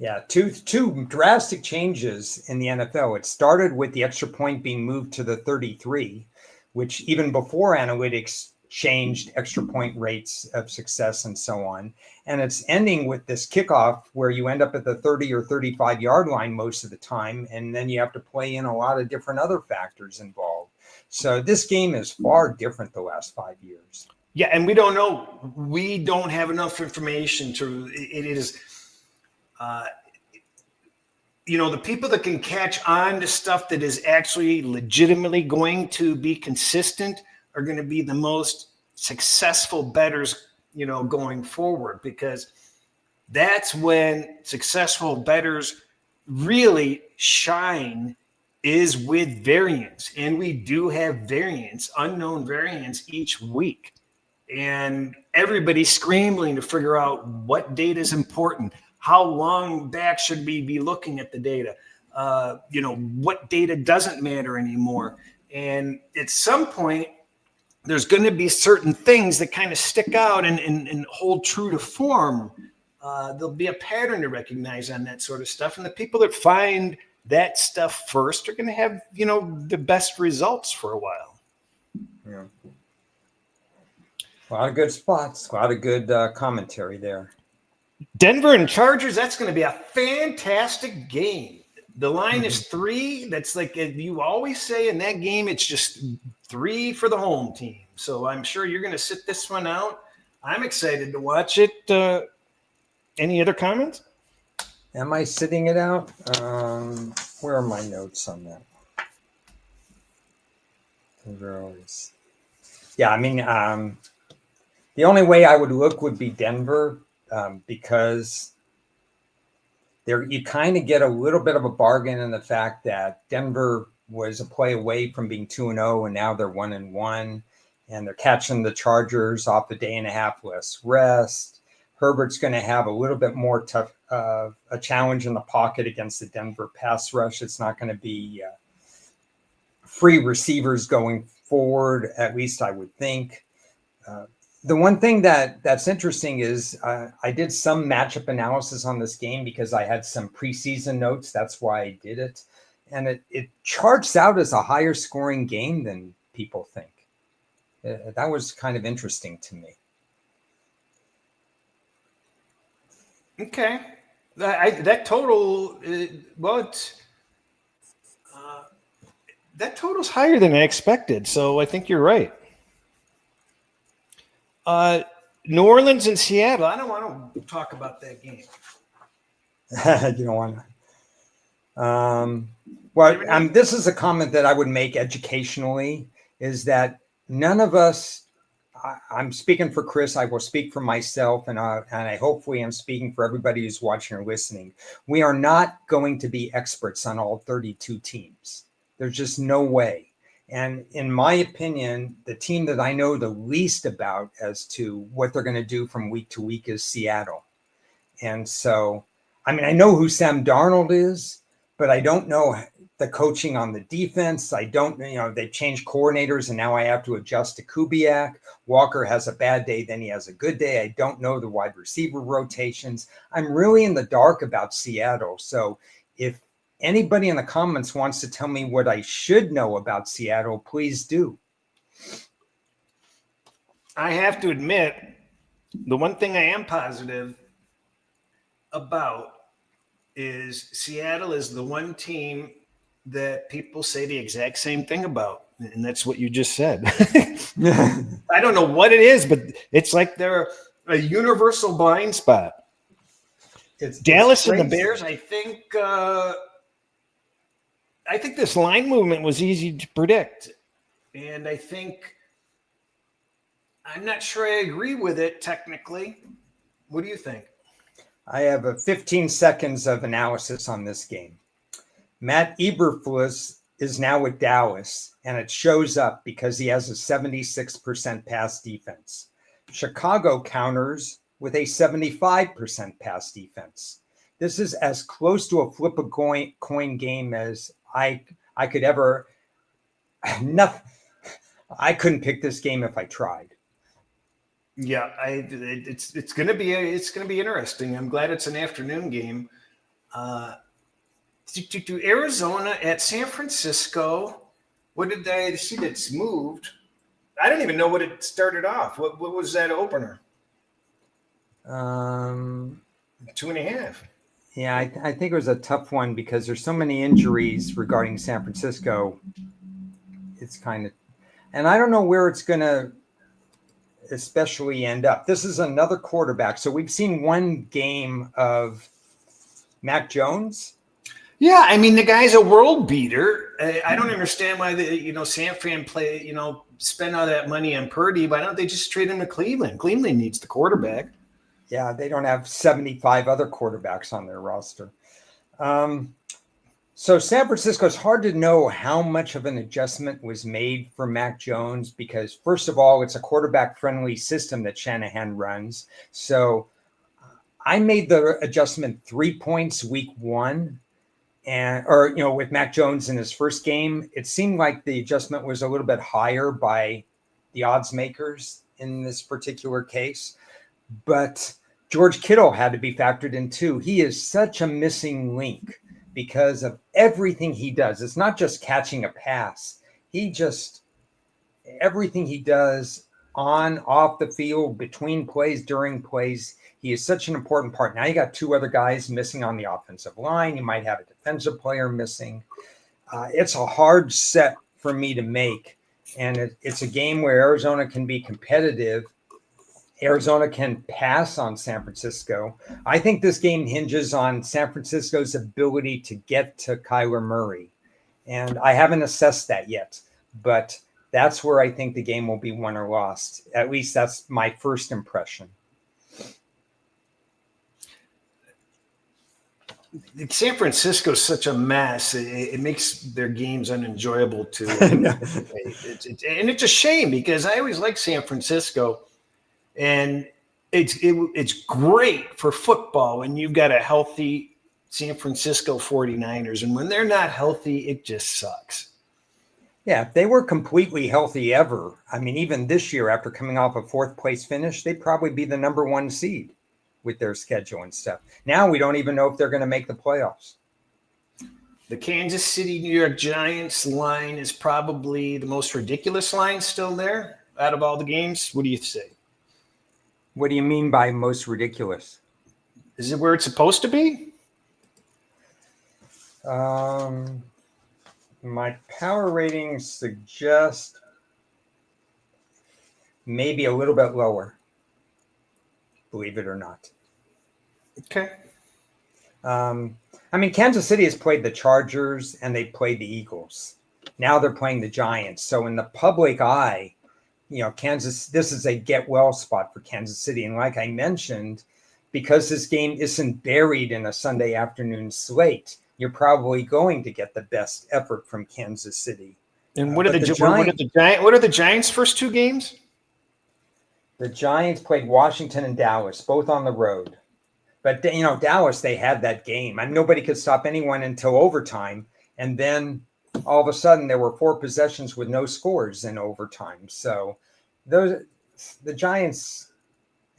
Yeah, two drastic changes in the NFL. It started with the extra point being moved to the 33, which even before analytics changed extra point rates of success and so on. And it's ending with this kickoff where you end up at the 30 or 35 yard line most of the time. And then you have to play in a lot of different other factors involved. So this game is far different the last 5 years. Yeah. And we don't know. We don't have enough information it is, the people that can catch on to stuff that is actually legitimately going to be consistent are going to be the most successful bettors, going forward, because that's when successful bettors really shine, is with variance. And we do have variance, unknown variance each week. And everybody's scrambling to figure out what data is important. How long back should we be looking at the data? What data doesn't matter anymore. And at some point, there's going to be certain things that kind of stick out and hold true to form. There'll be a pattern to recognize on that sort of stuff. And the people that find that stuff first are going to have, the best results for a while. Yeah. A lot of good spots, a lot of good commentary there. Denver and Chargers, that's going to be a fantastic game. The line is 3. That's like you always say in that game, it's just 3 for the home team. So I'm sure you're going to sit this one out. I'm excited to watch it. Any other comments? Am I sitting it out? Where are my notes on that? Yeah, I mean, the only way I would look would be Denver, because there you kind of get a little bit of a bargain in the fact that Denver was a play away from being 2-0, and now they're 1-1, and they're catching the Chargers off a day and a half less rest. Herbert's going to have a little bit more tough a challenge in the pocket against the Denver pass rush. It's not going to be free receivers going forward, at least I would think. The one thing that's interesting is I did some matchup analysis on this game because I had some preseason notes. That's why I did it. And it charts out as a higher scoring game than people think. That was kind of interesting to me. Okay. That total, that total's higher than I expected. So I think you're right. New Orleans and Seattle. I don't want to talk about that game. You don't want to. This is a comment that I would make educationally, is that none of us, I'm speaking for Cris, I will speak for myself, and I hopefully am speaking for everybody who's watching or listening. We are not going to be experts on all 32 teams. There's just no way. And in my opinion, the team that I know the least about as to what they're going to do from week to week is Seattle. And so, I mean, I know who Sam Darnold is, but I don't know the coaching on the defense. I don't, they've changed coordinators and now I have to adjust to Kubiak. Walker has a bad day, then he has a good day. I don't know the wide receiver rotations. I'm really in the dark about Seattle. So if anybody in the comments wants to tell me what I should know about Seattle, please do. I have to admit, the one thing I am positive about is Seattle is the one team that people say the exact same thing about. And that's what you just said. I don't know what it is, but it's like they're a universal blind spot. It's Dallas and the Bears, I think this line movement was easy to predict. And I'm not sure I agree with it technically. What do you think? I have 15 seconds of analysis on this game. Matt Eberflus is now with Dallas, and it shows up because he has a 76% pass defense. Chicago counters with a 75% pass defense. This is as close to a flip a coin game as I could ever. I couldn't pick this game if I tried. Yeah, it's going to be interesting. I'm glad it's an afternoon game. To Arizona at San Francisco. What did I see that's moved? I don't even know what it started off. What was that opener? 2.5. Yeah, I think it was a tough one because there's so many injuries regarding San Francisco. It's kind of, and I don't know where it's going to especially end up. This is another quarterback. So we've seen one game of Mac Jones. Yeah, I mean the guy's a world beater. I don't understand why San Fran spend all that money on Purdy. Why don't they just trade him to Cleveland? Cleveland needs the quarterback. Yeah, they don't have 75 other quarterbacks on their roster. So San Francisco, it's hard to know how much of an adjustment was made for Mac Jones because, first of all, it's a quarterback-friendly system that Shanahan runs. So I made the adjustment 3 points week one. With Mac Jones in his first game, it seemed like the adjustment was a little bit higher by the odds makers in this particular case. But George Kittle had to be factored in too. He is such a missing link because of everything he does. It's not just catching a pass. Everything he does on, off the field, between plays, during plays, he is such an important part. Now you got two other guys missing on the offensive line. You might have a defensive player missing. It's a hard set for me to make. And it's a game where Arizona can be competitive. Arizona can pass on San Francisco. I think this game hinges on San Francisco's ability to get to Kyler Murray. And I haven't assessed that yet. But that's where I think the game will be won or lost. At least that's my first impression. San Francisco's such a mess. It makes their games unenjoyable too. And it's a shame because I always like San Francisco, and it's great for football when you've got a healthy San Francisco 49ers, and when they're not healthy, it just sucks. Yeah, if they were completely healthy ever, I mean, even this year after coming off a fourth place finish, they'd probably be the number one seed with their schedule and stuff. Now we don't even know if they're going to make the playoffs. The Kansas City, New York Giants line is probably the most ridiculous line still there out of all the games. What do you say? What do you mean by most ridiculous? Is it where it's supposed to be? My power ratings suggest maybe a little bit lower, believe it or not. Okay. Kansas City has played the Chargers and they played the Eagles. Now they're playing the Giants. So in the public eye, this is a get well spot for Kansas City. And like I mentioned, because this game isn't buried in a Sunday afternoon slate, you're probably going to get the best effort from Kansas City. And what are the Giants' first two games? The Giants played Washington and Dallas, both on the road. But, Dallas, they had that game. And nobody could stop anyone until overtime. And then all of a sudden there were 4 possessions with no scores in overtime. So the Giants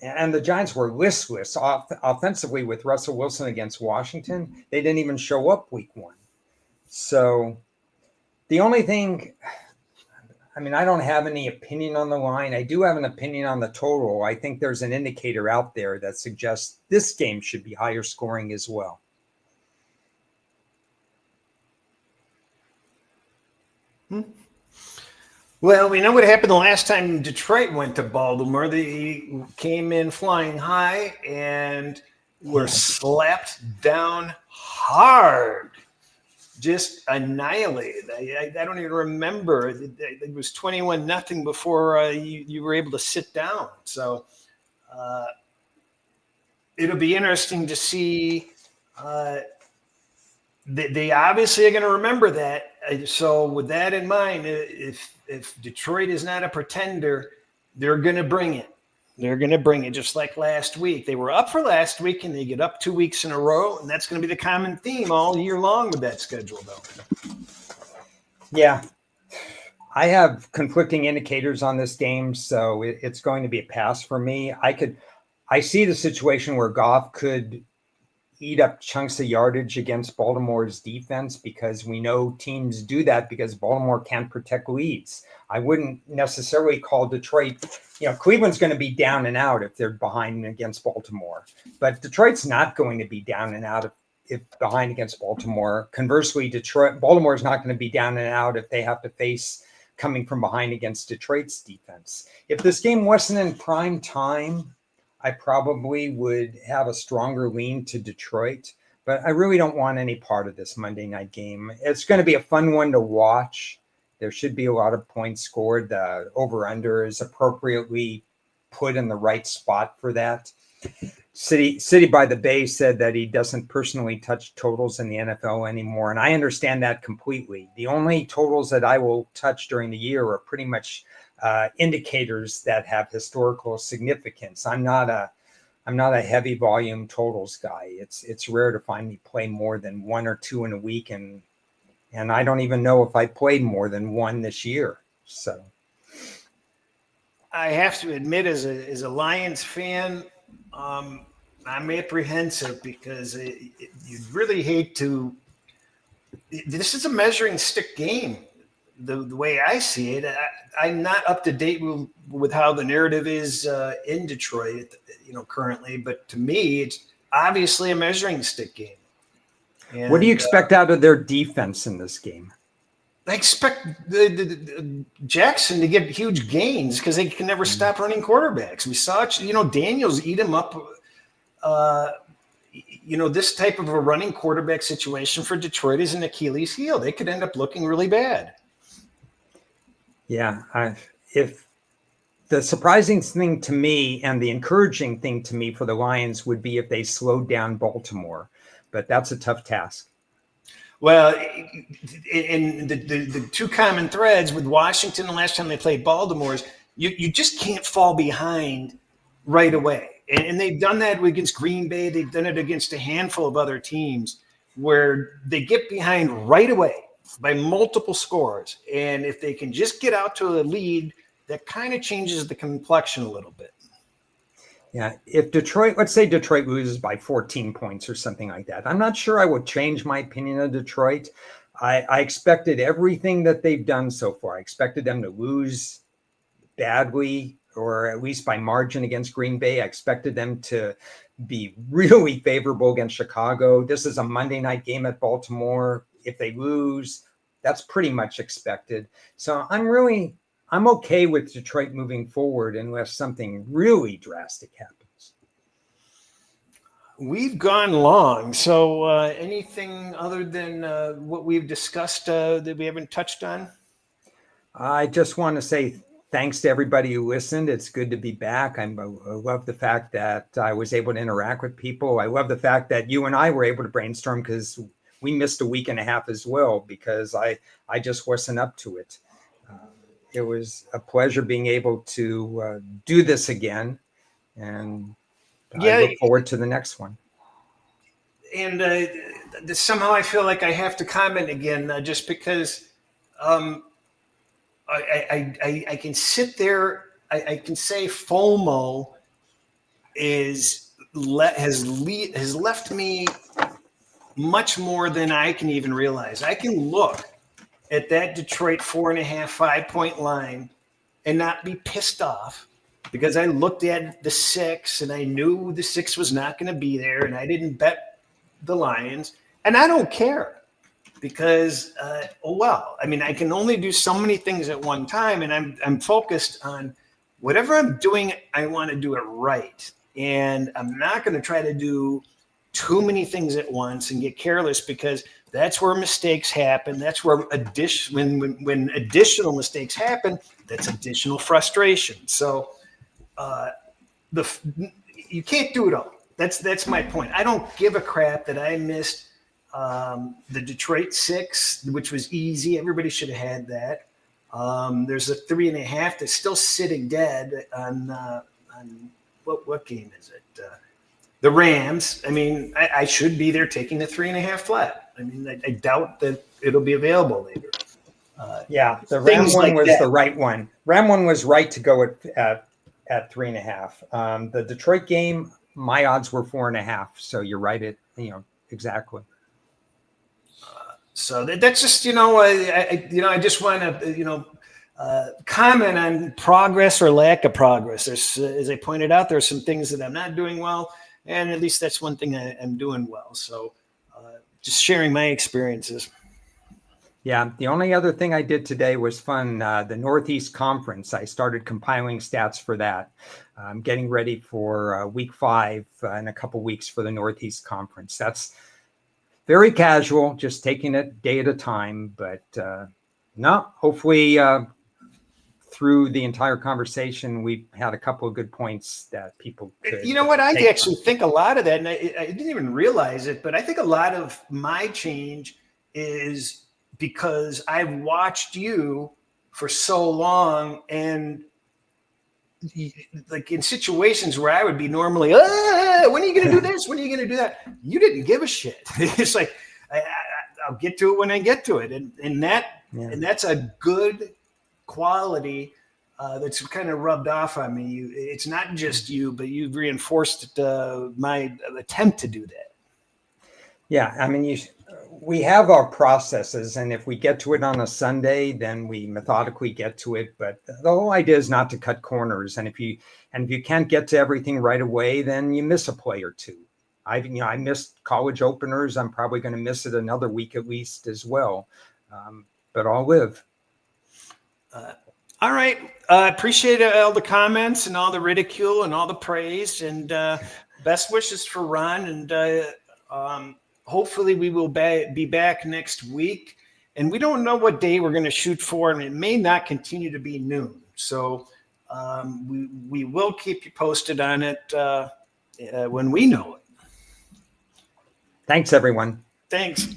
were listless offensively with Russell Wilson against Washington. They didn't even show up week one. So the only thing, I don't have any opinion on the line. I do have an opinion on the total. I think there's an indicator out there that suggests this game should be higher scoring as well. Well, we know what happened the last time Detroit went to Baltimore. They came in flying high and were slapped down hard, just annihilated. I don't even remember. It was 21-0 before you were able to sit down. So it'll be interesting to see. They obviously are going to remember that. So with that in mind, if Detroit is not a pretender, they're going to bring it. They're going to bring it just like last week. They were up for last week, and they get up 2 weeks in a row, and that's going to be the common theme all year long with that schedule, though. Yeah. I have conflicting indicators on this game, so it's going to be a pass for me. I see the situation where Goff could eat up chunks of yardage against Baltimore's defense because we know teams do that because Baltimore can't protect leads. I wouldn't necessarily call Detroit, Cleveland's going to be down and out if they're behind against Baltimore, but Detroit's not going to be down and out if behind against Baltimore. Conversely, Baltimore is not going to be down and out if they have to face coming from behind against Detroit's defense. If this game wasn't in prime time, I probably would have a stronger lean to Detroit, but I really don't want any part of this Monday night game. It's going to be a fun one to watch. There should be a lot of points scored. The over-under is appropriately put in the right spot for that. City by the Bay said that he doesn't personally touch totals in the NFL anymore, and I understand that completely. The only totals that I will touch during the year are pretty much indicators that have historical significance. I'm not a heavy volume totals guy. It's rare to find me play more than one or two in a week, and I don't even know if I played more than one this year. So I have to admit, as a Lions fan, I'm apprehensive because you'd really hate to. This is a measuring stick game, the way I see it. I'm not up to date with how the narrative is in Detroit, currently. But to me, it's obviously a measuring stick game. And, what do you expect out of their defense in this game? I expect the Jackson to get huge gains because they can never stop running quarterbacks. We saw, Daniels eat him up. This type of a running quarterback situation for Detroit is an Achilles heel. They could end up looking really bad. Yeah. If the surprising thing to me and the encouraging thing to me for the Lions would be if they slowed down Baltimore, but that's a tough task. Well, in the two common threads with Washington the last time they played Baltimore is you just can't fall behind right away. And they've done that against Green Bay. They've done it against a handful of other teams where they get behind right away by multiple scores. And if they can just get out to a lead, that kind of changes the complexion a little bit. Yeah, if let's say Detroit loses by 14 points or something like that, I'm not sure I would change my opinion of Detroit. I expected everything that they've done so far. I expected them to lose badly or at least by margin against Green Bay. I expected them to be really favorable against Chicago. This is a Monday night game at Baltimore. If they lose, that's pretty much expected. So I'm okay with Detroit moving forward unless something really drastic happens. We've gone long. So anything other than what we've discussed that we haven't touched on? I just want to say thanks to everybody who listened. It's good to be back. I love the fact that I was able to interact with people. I love the fact that you and I were able to brainstorm because we missed a week and a half as well because I just wasn't up to it. It was a pleasure being able to do this again, and I look forward to the next one. And somehow I feel like I have to comment again, just because I can sit there. I can say FOMO has left me much more than I can even realize. I can look at that Detroit 4.5, 5 point line and not be pissed off because I looked at the 6 and I knew the 6 was not going to be there and I didn't bet the Lions, and I don't care because, I can only do so many things at one time, and I'm focused on whatever I'm doing. I want to do it right, and I'm not going to try to do too many things at once and get careless because that's where mistakes happen. That's where when additional mistakes happen, that's additional frustration. So you can't do it all. That's my point. I don't give a crap that I missed the Detroit 6, which was easy. Everybody should have had that. There's a 3.5 that's still sitting dead on what game is it? The Rams. I should be there taking the 3.5 flat. I doubt that it'll be available later. The Ram one was the right one. Ram one was right to go at 3.5. The Detroit game, my odds were 4.5. So you're right. Exactly. So that's just, I just want to, comment on progress or lack of progress. There's, as I pointed out, there's some things that I'm not doing well, and at least that's one thing I'm doing well. So just sharing my experiences. Yeah, the only other thing I did today was fun. The Northeast Conference. I started compiling stats for that. I'm getting ready for week 5 in a couple weeks for the Northeast Conference. very casual, just taking it day at a time. But no, hopefully through the entire conversation, we had a couple of good points that people could. You know what? I take actually think a lot of that, and I didn't even realize it, but I think a lot of my change is because I've watched you for so long, and like in situations where I would be normally, when are you going to do this? When are you going to do that? You didn't give a shit. It's like, I'll get to it when I get to it. And that's a good quality that's kind of rubbed off on me. It's not just you, but you've reinforced my attempt to do that. Yeah. I mean, we have our processes, and if we get to it on a Sunday, then we methodically get to it. But the whole idea is not to cut corners. And if you can't get to everything right away, then you miss a play or two. I missed college openers. I'm probably going to miss it another week at least as well. But I'll live. All right. Appreciate all the comments and all the ridicule and all the praise, and best wishes for Ron. And hopefully we will be back next week. And we don't know what day we're going to shoot for, and it may not continue to be noon. So we will keep you posted on it when we know it. Thanks, everyone. Thanks.